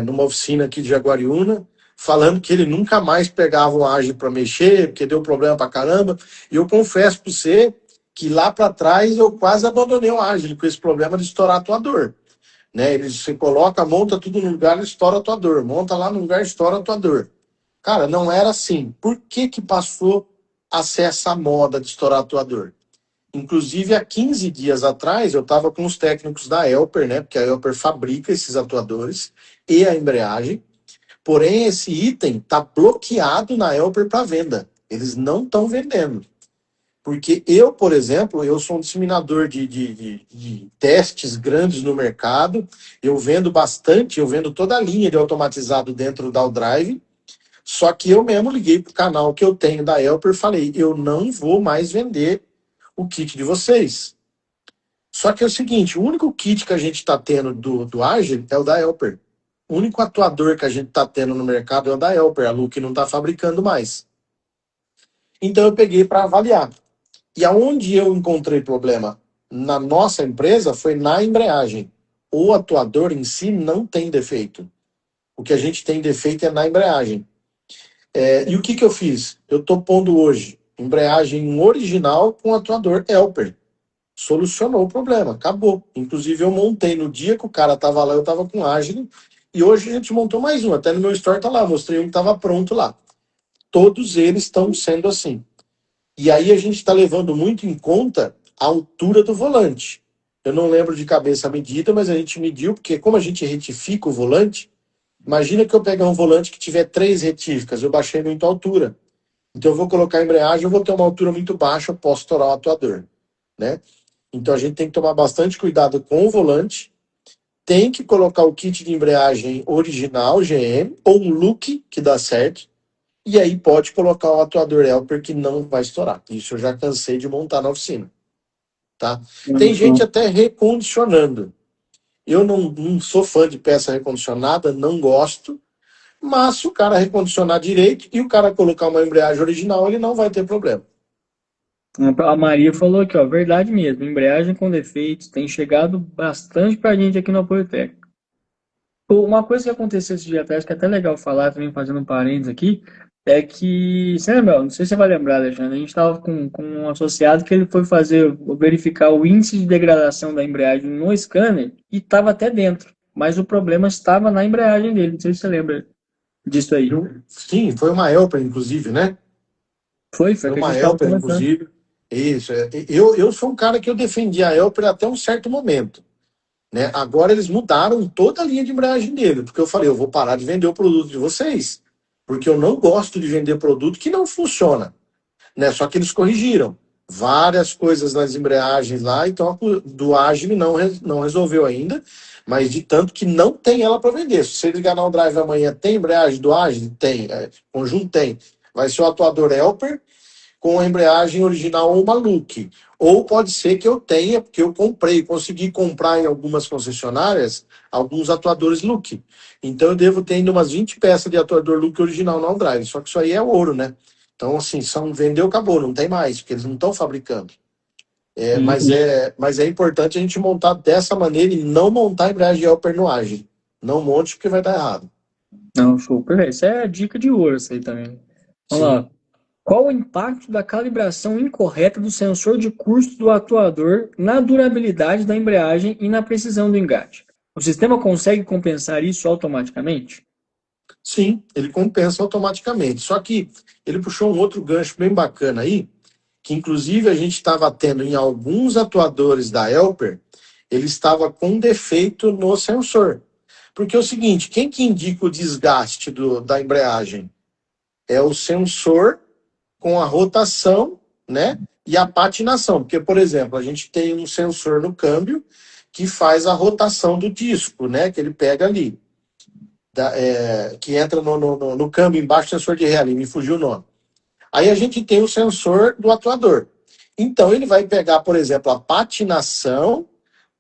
S2: numa oficina aqui de Jaguariúna, falando que ele nunca mais pegava o Agile para mexer, porque deu problema para caramba. E eu confesso para você que lá para trás eu quase abandonei o Agile com esse problema de estourar atuador. Né? Você coloca, monta tudo no lugar, estoura a atuador. Monta lá no lugar, estoura a atuador. Cara, não era assim. Por que que passou a ser essa moda de estourar atuador? Inclusive, há 15 dias atrás, eu estava com os técnicos da Elper, né? Porque a Elper fabrica esses atuadores e a embreagem. Porém, esse item está bloqueado na Elper para venda. Eles não estão vendendo. Porque eu, por exemplo, eu sou um disseminador de testes grandes no mercado. Eu vendo bastante, eu vendo toda a linha de automatizado dentro da Drive. Só que eu mesmo liguei para o canal que eu tenho da Elper e falei, eu não vou mais vender o kit de vocês. Só que é o seguinte, o único kit que a gente está tendo do Agile é o da Elper. O único atuador que a gente está tendo no mercado é o da Elper, a Luke não está fabricando mais. Então eu peguei para avaliar. E aonde eu encontrei problema na nossa empresa foi na embreagem. O atuador em si não tem defeito. O que a gente tem defeito é na embreagem. E o que eu fiz? Eu estou pondo hoje embreagem original com atuador Elper. Solucionou o problema, acabou. Inclusive eu montei no dia que o cara estava lá, eu estava com Agile, e hoje a gente montou mais um. Até no meu store tá lá, mostrei um que estava pronto lá. Todos eles estão sendo assim. E aí a gente está levando muito em conta a altura do volante. Eu não lembro de cabeça a medida, mas a gente mediu, porque como a gente retifica o volante, imagina que eu pegar um volante que tiver 3 retíficas, eu baixei muito a altura. Então eu vou colocar a embreagem, eu vou ter uma altura muito baixa, eu posso estourar o atuador, né? Então a gente tem que tomar bastante cuidado com o volante, tem que colocar o kit de embreagem original, GM, ou um look, que dá certo, e aí pode colocar o atuador Elper que não vai estourar. Isso eu já cansei de montar na oficina. Tá? Tem gente até recondicionando. Eu não sou fã de peça recondicionada, não gosto, mas se o cara recondicionar direito e o cara colocar uma embreagem original, ele não vai ter problema.
S3: A Maria falou aqui, ó, verdade mesmo, embreagem com defeitos tem chegado bastante pra gente aqui no apoio técnico. Uma coisa que aconteceu esse dia atrás, que é até legal falar também, fazendo um parênteses aqui, é que, você lembra, não sei se você vai lembrar, Alexandre, a gente estava com um associado que ele foi verificar o índice de degradação da embreagem no scanner e estava até dentro, mas o problema estava na embreagem dele, não sei se você lembra disso aí.
S2: Sim, foi uma Elper, inclusive, né?
S3: Foi
S2: uma Elper, inclusive. Isso. Eu sou um cara que eu defendi a Elper até um certo momento. Né? Agora eles mudaram toda a linha de embreagem dele, porque eu falei, eu vou parar de vender o produto de vocês, porque eu não gosto de vender produto que não funciona. Né? Só que eles corrigiram várias coisas nas embreagens lá, então do Agile não resolveu ainda, mas de tanto que não tem ela para vender. Se você ligar no Drive amanhã, tem embreagem do Agile? Tem. Conjunto tem. Vai ser o atuador Elper com a embreagem original ou uma Look. Ou pode ser que eu tenha, porque eu consegui comprar em algumas concessionárias alguns atuadores Look. Então eu devo ter ainda umas 20 peças de atuador Look original no OneDrive. Só que isso aí é ouro, né? Então, assim, vendeu, acabou, não tem mais, porque eles não estão fabricando. Mas é importante a gente montar dessa maneira e não montar embreagem Elper no Agile. Não monte, porque vai dar errado.
S3: Não, show. Perfeito. Isso é dica de ouro, isso aí também. Vamos lá. Qual o impacto da calibração incorreta do sensor de curso do atuador na durabilidade da embreagem e na precisão do engate? O sistema consegue compensar isso automaticamente?
S2: Sim, ele compensa automaticamente. Só que ele puxou um outro gancho bem bacana aí, que inclusive a gente estava tendo em alguns atuadores da Elper, ele estava com defeito no sensor. Porque é o seguinte, quem que indica o desgaste da embreagem? É o sensor com a rotação, né? E a patinação. Porque, por exemplo, a gente tem um sensor no câmbio que faz a rotação do disco, né? Que ele pega ali. Que entra no câmbio embaixo, sensor de ré ali, me fugiu o nome. Aí a gente tem o sensor do atuador. Então ele vai pegar, por exemplo, a patinação,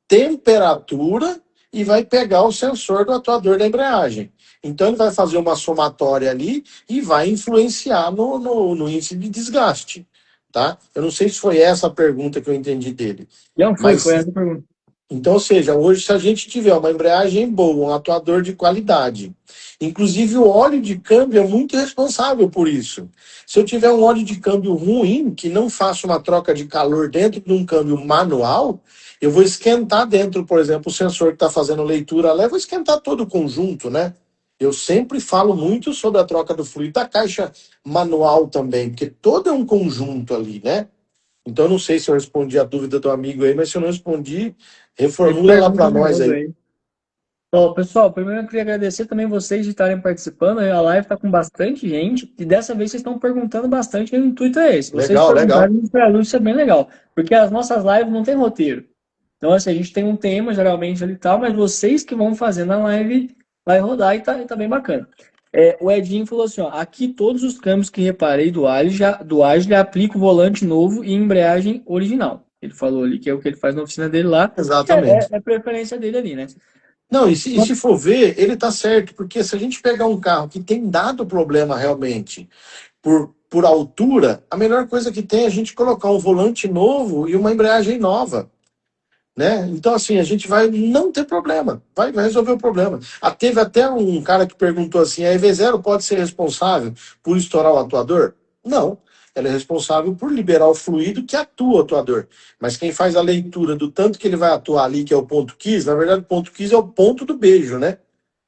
S2: temperatura e vai pegar o sensor do atuador da embreagem. Então ele vai fazer uma somatória ali e vai influenciar no índice de desgaste. Tá? Eu não sei se foi essa a pergunta que eu entendi dele.
S3: Não, foi
S2: Mas
S3: essa a pergunta.
S2: então, ou seja, hoje, se a gente tiver uma embreagem boa, um atuador de qualidade, inclusive o óleo de câmbio é muito responsável por isso. Se eu tiver um óleo de câmbio ruim, que não faça uma troca de calor dentro de um câmbio manual, eu vou esquentar dentro, por exemplo, o sensor que está fazendo leitura lá, eu vou esquentar todo o conjunto, né? Eu sempre falo muito sobre a troca do fluido da caixa manual também, porque todo é um conjunto ali, né? Então, eu não sei se eu respondi a dúvida do amigo aí, mas se eu não respondi,
S3: Ele
S2: reformula lá
S3: pergunta
S2: para
S3: de
S2: nós
S3: novo
S2: aí.
S3: aí. Ó, pessoal, primeiro eu queria agradecer também vocês de estarem participando. A live está com bastante gente e dessa vez vocês estão perguntando bastante. E o intuito é esse. Vocês
S2: Legal, legal.
S3: perguntarem para a Lúcia é bem legal, porque as nossas lives não tem roteiro. Então, assim, a gente tem um tema geralmente ali e tal, mas vocês que vão fazer na live vai rodar e tá bem bacana. O Edinho falou assim, ó, aqui todos os câmbios que reparei do Agile aplico volante novo e embreagem original. Ele falou ali que é o que ele faz na oficina dele lá, que
S2: Exatamente.
S3: é preferência dele ali, né?
S2: Não, e se for ver, ele tá certo, porque se a gente pegar um carro que tem dado problema realmente por altura, a melhor coisa que tem é a gente colocar um volante novo e uma embreagem nova. Né? Então, assim, a gente vai não ter problema, vai resolver o problema. Teve até um cara que perguntou assim: a EV0 pode ser responsável por estourar o atuador? Não, ela é responsável por liberar o fluido que atua o atuador. Mas quem faz a leitura do tanto que ele vai atuar ali, que é o ponto Kiss, na verdade, o ponto Kiss é o ponto do beijo, né?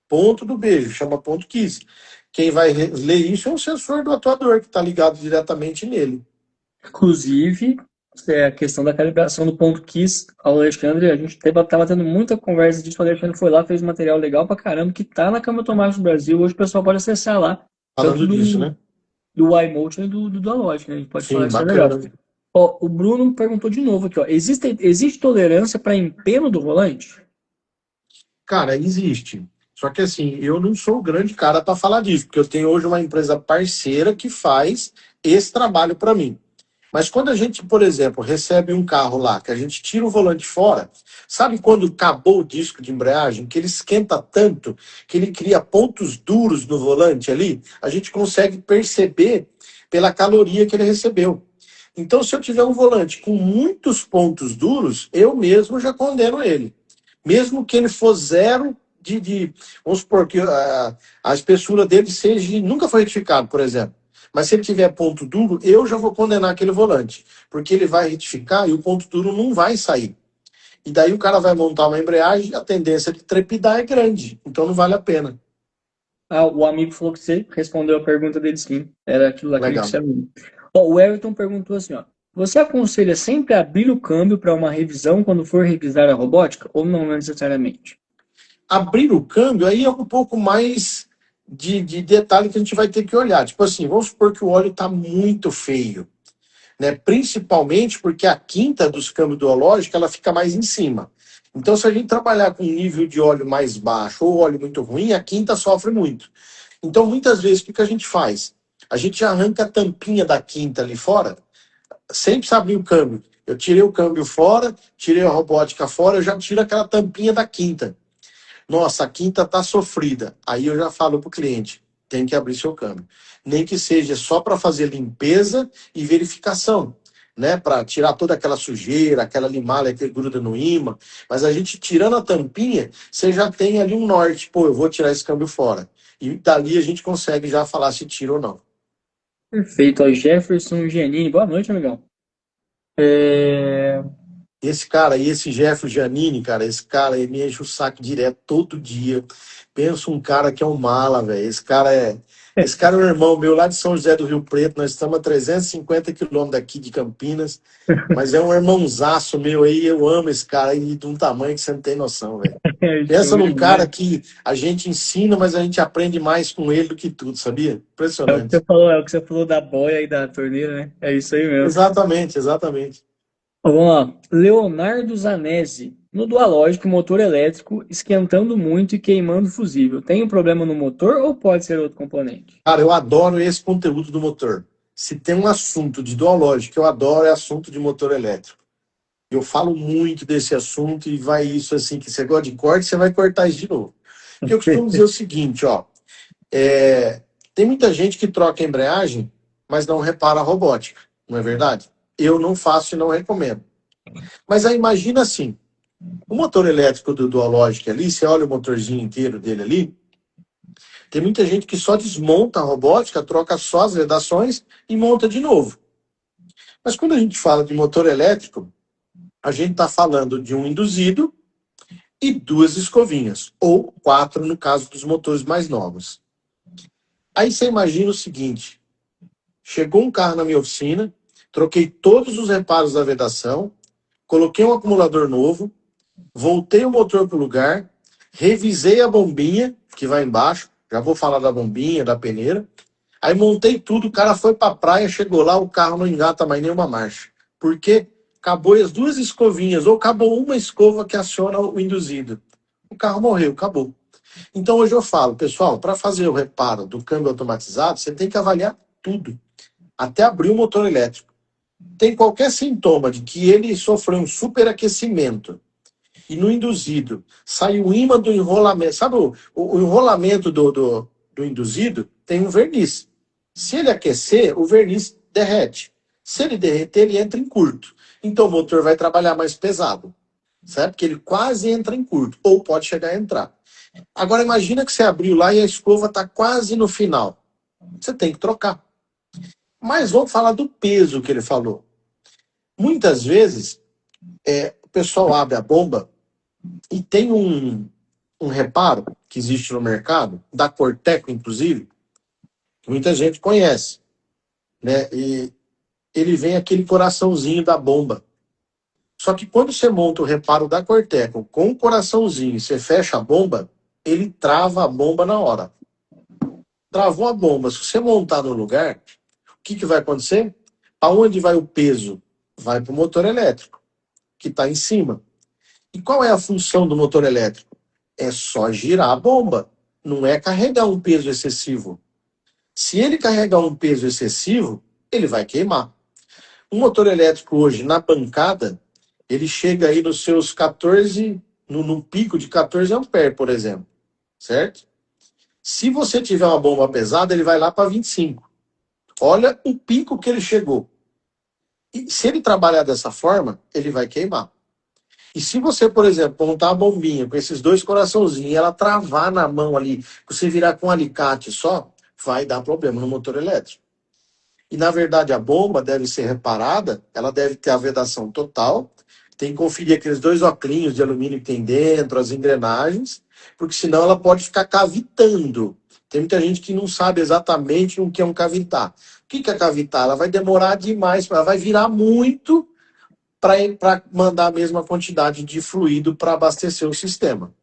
S2: Ponto do beijo, chama ponto Kiss. Quem vai ler isso é o sensor do atuador, que está ligado diretamente nele.
S3: Inclusive, a questão da calibração do ponto Kiss ao Alexandre, a gente tava tendo muita conversa disso, o Alexandre foi lá, fez um material legal pra caramba, que tá na Câmara Automática do Brasil, hoje o pessoal pode acessar lá, tanto
S2: Falando disso, né?
S3: do iMotion e do Alloy, né? A gente pode falar
S2: Sim,
S3: que isso é legal.
S2: bacana.
S3: Ó, o Bruno perguntou de novo aqui, ó, existe tolerância para empeno do volante?
S2: Cara, existe. Só que assim, eu não sou o grande cara para falar disso, porque eu tenho hoje uma empresa parceira que faz esse trabalho para mim. Mas quando a gente, por exemplo, recebe um carro lá, que a gente tira o volante fora, sabe quando acabou o disco de embreagem, que ele esquenta tanto, que ele cria pontos duros no volante ali, a gente consegue perceber pela caloria que ele recebeu. Então, se eu tiver um volante com muitos pontos duros, eu mesmo já condeno ele. Mesmo que ele for zero vamos supor que a espessura dele seja, nunca foi retificado, por exemplo. Mas se ele tiver ponto duro, eu já vou condenar aquele volante, porque ele vai retificar e o ponto duro não vai sair. E daí o cara vai montar uma embreagem, a tendência de trepidar é grande, então não vale a pena.
S3: Ah, o amigo falou que você respondeu a pergunta dele sim. Era aquilo lá que ele
S2: Legal.
S3: tinha. Ó, o Everton perguntou assim, ó. Você aconselha sempre abrir o câmbio para uma revisão quando for revisar a robótica ou não necessariamente?
S2: Abrir o câmbio aí é um pouco mais de detalhe que a gente vai ter que olhar. Tipo assim, vamos supor que o óleo está muito feio, né? Principalmente porque a quinta dos câmbios duológicos ela fica mais em cima. Então, se a gente trabalhar com um nível de óleo mais baixo ou óleo muito ruim, a quinta sofre muito. Então, muitas vezes, o que a gente faz? A gente arranca a tampinha da quinta ali fora, sem precisar abrir o câmbio. Eu tirei o câmbio fora, tirei a robótica fora, eu já tiro aquela tampinha da quinta. Nossa, a quinta tá sofrida. Aí eu já falo pro cliente, tem que abrir seu câmbio. Nem que seja só para fazer limpeza e verificação, né? Para tirar toda aquela sujeira, aquela limalha que gruda no ímã. Mas a gente tirando a tampinha, você já tem ali um norte. Pô, eu vou tirar esse câmbio fora. E dali a gente consegue já falar se tira ou não.
S3: Perfeito. Ó, Jefferson Giannini. Boa noite, amigão.
S2: Esse cara aí, esse Jeff Giannini, cara, esse cara aí me enche o saco direto, todo dia. Penso um cara que é um mala, velho. Esse cara é um irmão meu lá de São José do Rio Preto. Nós estamos a 350 quilômetros daqui de Campinas. Mas é um irmãozaço meu aí. Eu amo esse cara aí de um tamanho que você não tem noção, velho. Pensa
S3: Show
S2: num cara
S3: demais.
S2: que a gente ensina, mas a gente aprende mais com ele do que tudo, sabia? Impressionante.
S3: É o que você falou da boia e da torneira, né? É isso aí mesmo.
S2: Exatamente, exatamente.
S3: Ó, vamos lá. Leonardo Zanesi. No Dualogic, motor elétrico esquentando muito e queimando o fusível. Tem um problema no motor ou pode ser outro componente?
S2: Cara, eu adoro esse conteúdo do motor. Se tem um assunto de dualógica que eu adoro, é assunto de motor elétrico. Eu falo muito desse assunto e vai isso assim, que você gosta de corte, você vai cortar isso de novo. Porque eu costumo dizer o seguinte, ó. Tem muita gente que troca a embreagem, mas não repara a robótica, não é verdade? Eu não faço e não recomendo. Mas aí imagina assim, o motor elétrico do Dualogic ali, você olha o motorzinho inteiro dele ali, tem muita gente que só desmonta a robótica, troca só as vedações e monta de novo. Mas quando a gente fala de motor elétrico, a gente está falando de um induzido e duas escovinhas, ou quatro no caso dos motores mais novos. Aí você imagina o seguinte: chegou um carro na minha oficina, troquei todos os reparos da vedação, coloquei um acumulador novo, voltei o motor para o lugar, revisei a bombinha que vai embaixo, já vou falar da bombinha, da peneira. Aí montei tudo, o cara foi pra praia, chegou lá, o carro não engata mais nenhuma marcha. Porque acabou as duas escovinhas, ou acabou uma escova que aciona o induzido. O carro morreu, acabou. Então hoje eu falo, pessoal, para fazer o reparo do câmbio automatizado, você tem que avaliar tudo, até abrir o motor elétrico. Tem qualquer sintoma de que ele sofreu um superaquecimento e no induzido sai o ímã do enrolamento. Sabe o enrolamento do induzido? Tem um verniz. Se ele aquecer, o verniz derrete. Se ele derreter, ele entra em curto. Então o motor vai trabalhar mais pesado, certo? Porque ele quase entra em curto, ou pode chegar a entrar. Agora imagina que você abriu lá e a escova está quase no final. Você tem que trocar. Mas vamos falar do peso que ele falou. Muitas vezes, o pessoal abre a bomba e tem um reparo que existe no mercado, da Corteco, inclusive, que muita gente conhece, né? E ele vem aquele coraçãozinho da bomba. Só que quando você monta o reparo da Corteco com o coraçãozinho e você fecha a bomba, ele trava a bomba na hora. Travou a bomba. Se você montar no lugar, o que vai acontecer? Aonde vai o peso? Vai para o motor elétrico, que está em cima. E qual é a função do motor elétrico? É só girar a bomba. Não é carregar um peso excessivo. Se ele carregar um peso excessivo, ele vai queimar. Um motor elétrico hoje, na bancada, ele chega aí nos seus 14, no pico de 14 amperes, por exemplo. Certo? Se você tiver uma bomba pesada, ele vai lá para 25. Olha o pico que ele chegou. E se ele trabalhar dessa forma, ele vai queimar. E se você, por exemplo, montar a bombinha com esses dois coraçãozinhos e ela travar na mão ali, você virar com um alicate só, vai dar problema no motor elétrico. E, na verdade, a bomba deve ser reparada, ela deve ter a vedação total, tem que conferir aqueles dois óculos de alumínio que tem dentro, as engrenagens, porque senão ela pode ficar cavitando. Tem muita gente que não sabe exatamente o que é um cavitar. O que é cavitar? Ela vai demorar demais, ela vai virar muito para mandar a mesma quantidade de fluido para abastecer o sistema.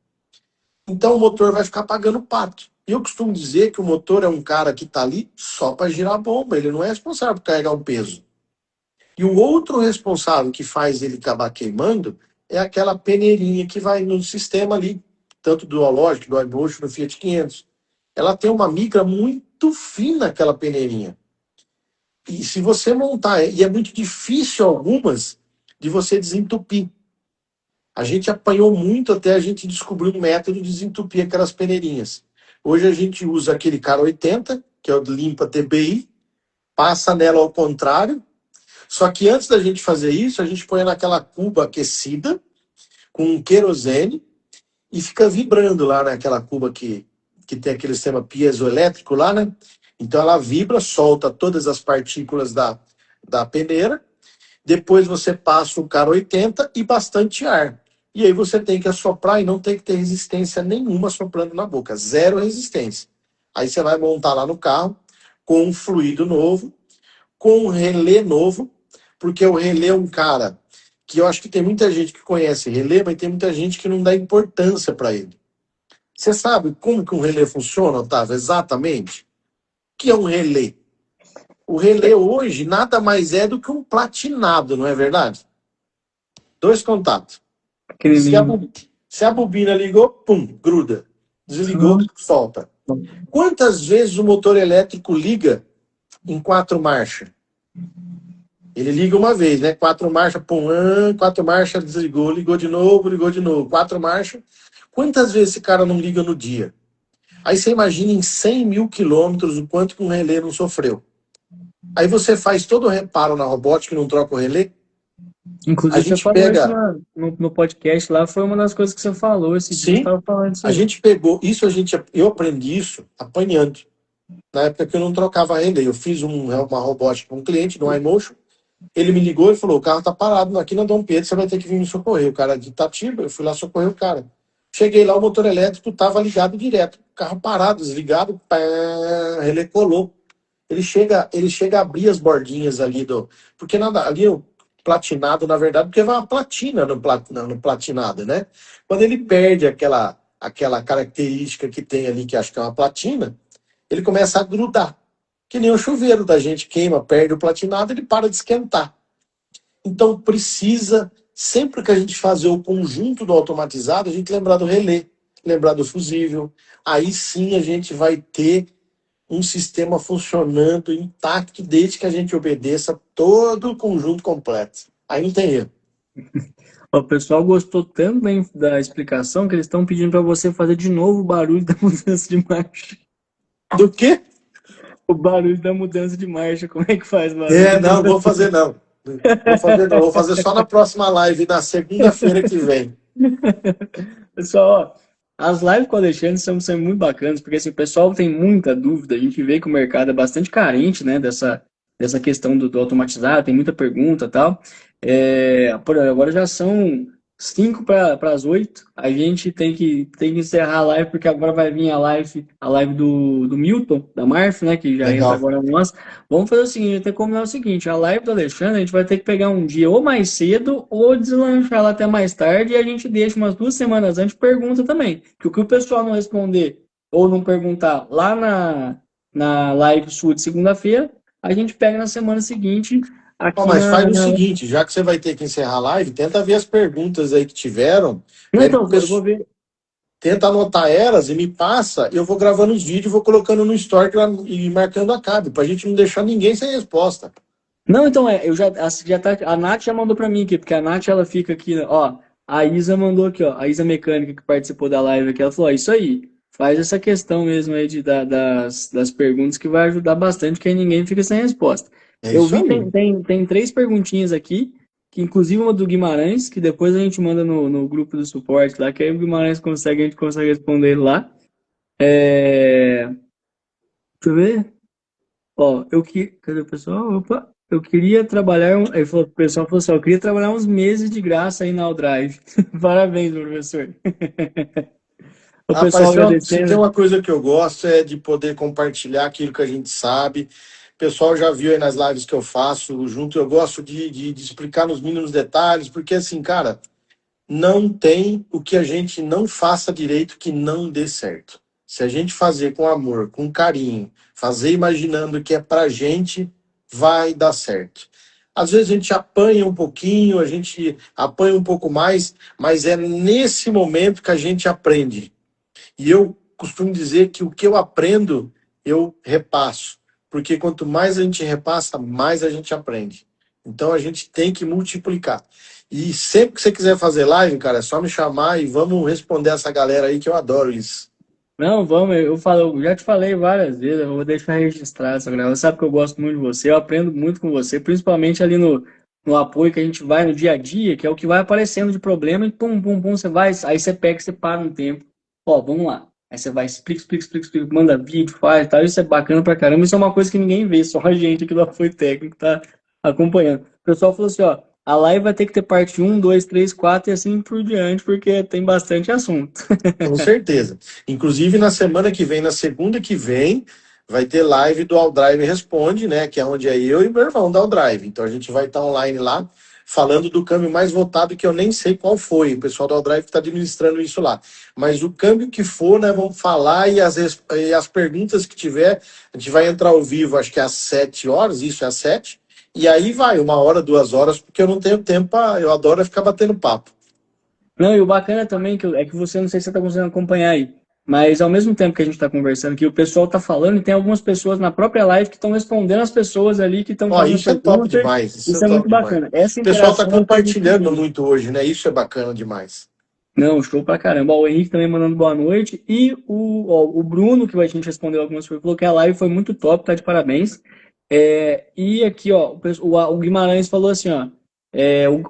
S2: Então o motor vai ficar pagando pato. Eu costumo dizer que o motor é um cara que está ali só para girar a bomba, ele não é responsável por carregar o peso. E o outro responsável que faz ele acabar queimando é aquela peneirinha que vai no sistema ali, tanto do Dualogic, do iBosch, no Fiat 500. Ela tem uma micra muito fina, aquela peneirinha. E se você montar, e é muito difícil algumas, de você desentupir. A gente apanhou muito até a gente descobrir um método de desentupir aquelas peneirinhas. Hoje a gente usa aquele cara 80, que é o limpa TBI, passa nela ao contrário. Só que antes da gente fazer isso, a gente põe naquela cuba aquecida, com um querosene, e fica vibrando lá naquela cuba que tem aquele sistema piezoelétrico lá, né? Então ela vibra, solta todas as partículas da peneira, depois você passa o cara 80 e bastante ar. E aí você tem que assoprar e não tem que ter resistência nenhuma soprando na boca, zero resistência. Aí você vai montar lá no carro com um fluido novo, com um relé novo, porque o relé é um cara que eu acho que tem muita gente que conhece relé, mas tem muita gente que não dá importância para ele. Você sabe como que um relé funciona, Otávio? Exatamente? O que é um relé? O relé hoje nada mais é do que um platinado, não é verdade? Dois contatos. Se a,
S3: Pequenininho.
S2: se a bobina ligou, pum, gruda. Desligou, solta. Quantas vezes o motor elétrico liga em 4 marchas? Ele liga uma vez, né? 4 marchas, pum, 4 marchas, desligou, ligou de novo, ligou de novo. 4 marchas. Quantas vezes esse cara não liga no dia? Aí você imagina em 100 mil quilômetros o quanto que um relé não sofreu. Aí você faz todo o reparo na robótica e não troca o relé. A
S3: Inclusive, você
S2: gente
S3: falou isso
S2: pega.
S3: no podcast lá, foi uma das coisas que você falou esse dia, você
S2: Sim,
S3: estava falando isso
S2: a
S3: aí.
S2: gente pegou. Eu aprendi isso apanhando. Na época que eu não trocava relé. Eu fiz uma robótica com um cliente no iMotion. Ele me ligou e falou: o carro tá parado aqui na Dom Pedro, você vai ter que vir me socorrer. O cara de Itatiba, eu fui lá socorrer o cara. Cheguei lá, o motor elétrico tava ligado direto. O carro parado, desligado, pá, relé colou. Ele chega a abrir as bordinhas ali do. Porque nada, ali o platinado, na verdade, porque vai uma platina no platinado, né? Quando ele perde aquela característica que tem ali, que acho que é uma platina, ele começa a grudar. Que nem o chuveiro da gente queima, perde o platinado, ele para de esquentar. Então precisa, sempre que a gente fazer o conjunto do automatizado, a gente lembrar do relé, lembrar do fusível. Aí sim a gente vai ter um sistema funcionando intacto, desde que a gente obedeça todo o conjunto completo. Aí não tem erro.
S3: O pessoal gostou tanto da explicação que eles estão pedindo para você fazer de novo o barulho da mudança de marcha.
S2: Do quê?
S3: O barulho da mudança de marcha, como é que faz o barulho da
S2: Não, vou
S3: mudança?
S2: fazer não. Vou fazer não, vou fazer só na próxima live, na segunda-feira que vem.
S3: Pessoal, ó, as lives com o Alexandre são sempre muito bacanas, porque assim, o pessoal tem muita dúvida, a gente vê que o mercado é bastante carente, né, dessa questão do automatizado, tem muita pergunta e tal. Agora já são 5 para as 8, a gente tem que encerrar a live, porque agora vai vir a live do Milton, da Marf, né, que já entra
S2: Legal.
S3: agora no nosso. Vamos fazer o seguinte, a gente tem que combinar o seguinte, a live do Alexandre, a gente vai ter que pegar um dia ou mais cedo, ou deslanchar lá até mais tarde, e a gente deixa umas 2 semanas antes pergunta também. Que o que o pessoal não responder, ou não perguntar lá na live sua de segunda-feira, a gente pega na semana seguinte,
S2: Ó,
S3: aqui
S2: mas
S3: na...
S2: faz o seguinte, já que você vai ter que encerrar a live, tenta ver as perguntas aí que tiveram,
S3: Não,
S2: né?
S3: então, eu vou ver.
S2: Tenta anotar elas e me passa, eu vou gravando os vídeos, vou colocando no story e marcando a cabe, pra gente não deixar ninguém sem resposta.
S3: Não, então já tá, a Nath já mandou pra mim aqui, porque a Nath ela fica aqui, ó, a Isa mandou aqui, ó, a Isa Mecânica que participou da live aqui, ela falou, ó, isso aí, faz essa questão mesmo aí das perguntas que vai ajudar bastante, que aí ninguém fica sem resposta.
S2: É
S3: Eu
S2: isso
S3: vi,
S2: aí.
S3: tem 3 perguntinhas aqui, que inclusive uma do Guimarães, que depois a gente manda no grupo do suporte lá, que aí o Guimarães consegue, a gente consegue responder ele lá. Deixa eu ver. Ó, cadê o pessoal? Opa, eu queria trabalhar. O pessoal falou assim: ó, eu queria trabalhar uns meses de graça aí na Aldrive. Parabéns, professor. O
S2: Rapaz,
S3: pessoal
S2: se tem
S3: agradecendo.
S2: uma coisa que eu gosto é de poder compartilhar aquilo que a gente sabe. O pessoal já viu aí nas lives que eu faço junto, eu gosto de explicar nos mínimos detalhes, porque assim, cara, não tem o que a gente não faça direito que não dê certo. Se a gente fazer com amor, com carinho, fazer imaginando que é pra gente, vai dar certo. Às vezes a gente apanha um pouquinho, a gente apanha um pouco mais, mas é nesse momento que a gente aprende. E eu costumo dizer que o que eu aprendo, eu repasso. Porque quanto mais a gente repassa, mais a gente aprende. Então a gente tem que multiplicar. E sempre que você quiser fazer live, cara, é só me chamar e vamos responder essa galera aí que eu adoro isso.
S3: Não, vamos, eu já te falei várias vezes, eu vou deixar registrado essa gravação. Você sabe que eu gosto muito de você, eu aprendo muito com você, principalmente ali no apoio que a gente vai no dia a dia, que é o que vai aparecendo de problema, e pum, pum, pum, você vai, aí você pega, você para um tempo. Ó, vamos lá. Aí você vai, explica, manda vídeo, faz e tal. Isso é bacana pra caramba. Isso é uma coisa que ninguém vê, só a gente aqui do apoio técnico tá acompanhando. pessoal falou assim, ó, a live vai ter que ter parte 1, 2, 3, 4 e assim por diante, porque tem bastante assunto.
S2: Com certeza. Inclusive, na semana que vem, na segunda que vem, vai ter live do Aldrive Responde, né? Que é onde é eu e meu irmão da Aldrive. Então a gente vai estar online lá, falando do câmbio mais votado, que eu nem sei qual foi. O pessoal da Aldrive está administrando isso lá. Mas o câmbio que for, né? Vamos falar e as perguntas que tiver, a gente vai entrar ao vivo, acho que às 7 horas, isso é às 7. E aí vai, 1 hora, 2 horas, porque eu não tenho tempo, eu adoro ficar batendo papo.
S3: Não, e o bacana também é que você, não sei se você está conseguindo acompanhar aí, mas ao mesmo tempo que a gente está conversando aqui, o pessoal está falando e tem algumas pessoas na própria live que estão respondendo as pessoas ali que estão
S2: Ó,
S3: fazendo
S2: isso é top
S3: perguntas.
S2: demais. Isso
S3: Isso
S2: é
S3: é muito
S2: top demais.
S3: bacana. Essa
S2: O pessoal está
S3: interação é que a gente
S2: compartilhando
S3: precisa.
S2: muito hoje, né? Isso é bacana demais.
S3: Não, show pra caramba. Ó, o Henrique também mandando boa noite. E o Bruno, que a gente respondeu algumas coisas, falou que a live foi muito top, tá de parabéns. E aqui, ó, o Guimarães falou assim, ó,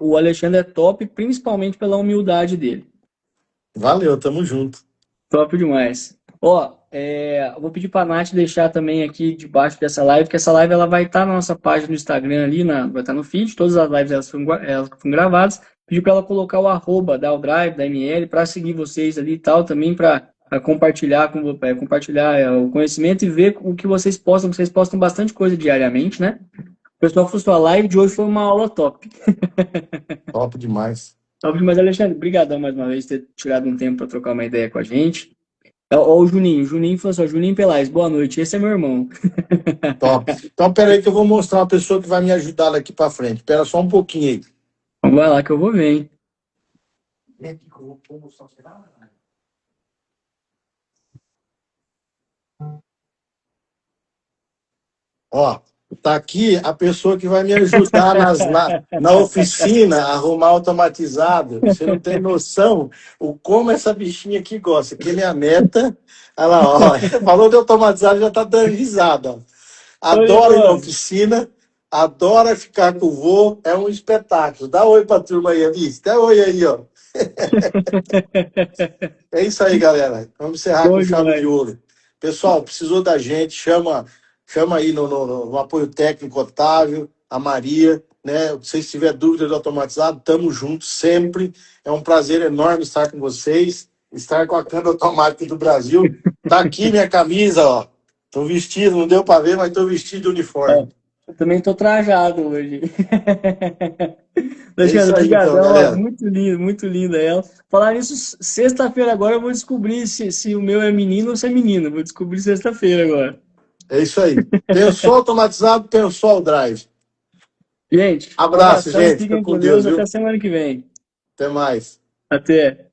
S3: o Alexandre é top, principalmente pela humildade dele.
S2: Valeu, tamo junto.
S3: Top demais. Ó, eu vou pedir pra Nath deixar também aqui debaixo dessa live, que essa live ela vai estar na nossa página no Instagram ali, vai estar no feed, todas as lives elas foram gravadas. Pedi para ela colocar o arroba da Aldrive, da ML, para seguir vocês ali e tal, também para compartilhar, compartilhar o conhecimento e ver o que vocês postam. Vocês postam bastante coisa diariamente, né? O pessoal falou, a live de hoje foi uma aula top.
S2: Top demais.
S3: Top demais, Alexandre. Obrigadão mais uma vez por ter tirado um tempo para trocar uma ideia com a gente. Ó, o Juninho. Juninho falou assim, ó, Juninho Pelais, boa noite. Esse é meu irmão.
S2: Top. Então, pera aí que eu vou mostrar uma pessoa que vai me ajudar daqui pra frente. Espera só um pouquinho aí.
S3: Então vai lá que eu vou ver, hein?
S2: Vem aqui que eu vou mostrar. Ó, tá aqui a pessoa que vai me ajudar na oficina a arrumar automatizado. Você não tem noção o como essa bichinha aqui gosta. Que ele é a meta. Olha lá, ó. Falou de automatizado, já tá dando risada. Ó. Adora ir na oficina, adora ficar com o vô. É um espetáculo. Dá oi pra turma aí, Alice. Dá oi aí, ó. É isso aí, galera. Vamos encerrar com chave de ouro. Pessoal, precisou da gente, chama aí no apoio técnico Otávio, a Maria, né? Se vocês tiverem dúvida do automatizado, tamo junto sempre. É um prazer enorme estar com vocês, estar com a câmera automática do Brasil. Tá aqui minha camisa, ó. Tô vestido, não deu para ver, mas tô vestido de uniforme.
S3: Eu também tô trajado hoje.
S2: Alexandre,
S3: obrigadão,
S2: então,
S3: muito linda ela. Falar nisso, sexta-feira agora eu vou descobrir se o meu é menino ou se é menina. Vou descobrir sexta-feira agora.
S2: É isso aí. Pensou automatizado, pensou o drive.
S3: Gente,
S2: abraço, gente.
S3: Fiquem com Deus. Até semana que vem.
S2: Até mais.
S3: Até.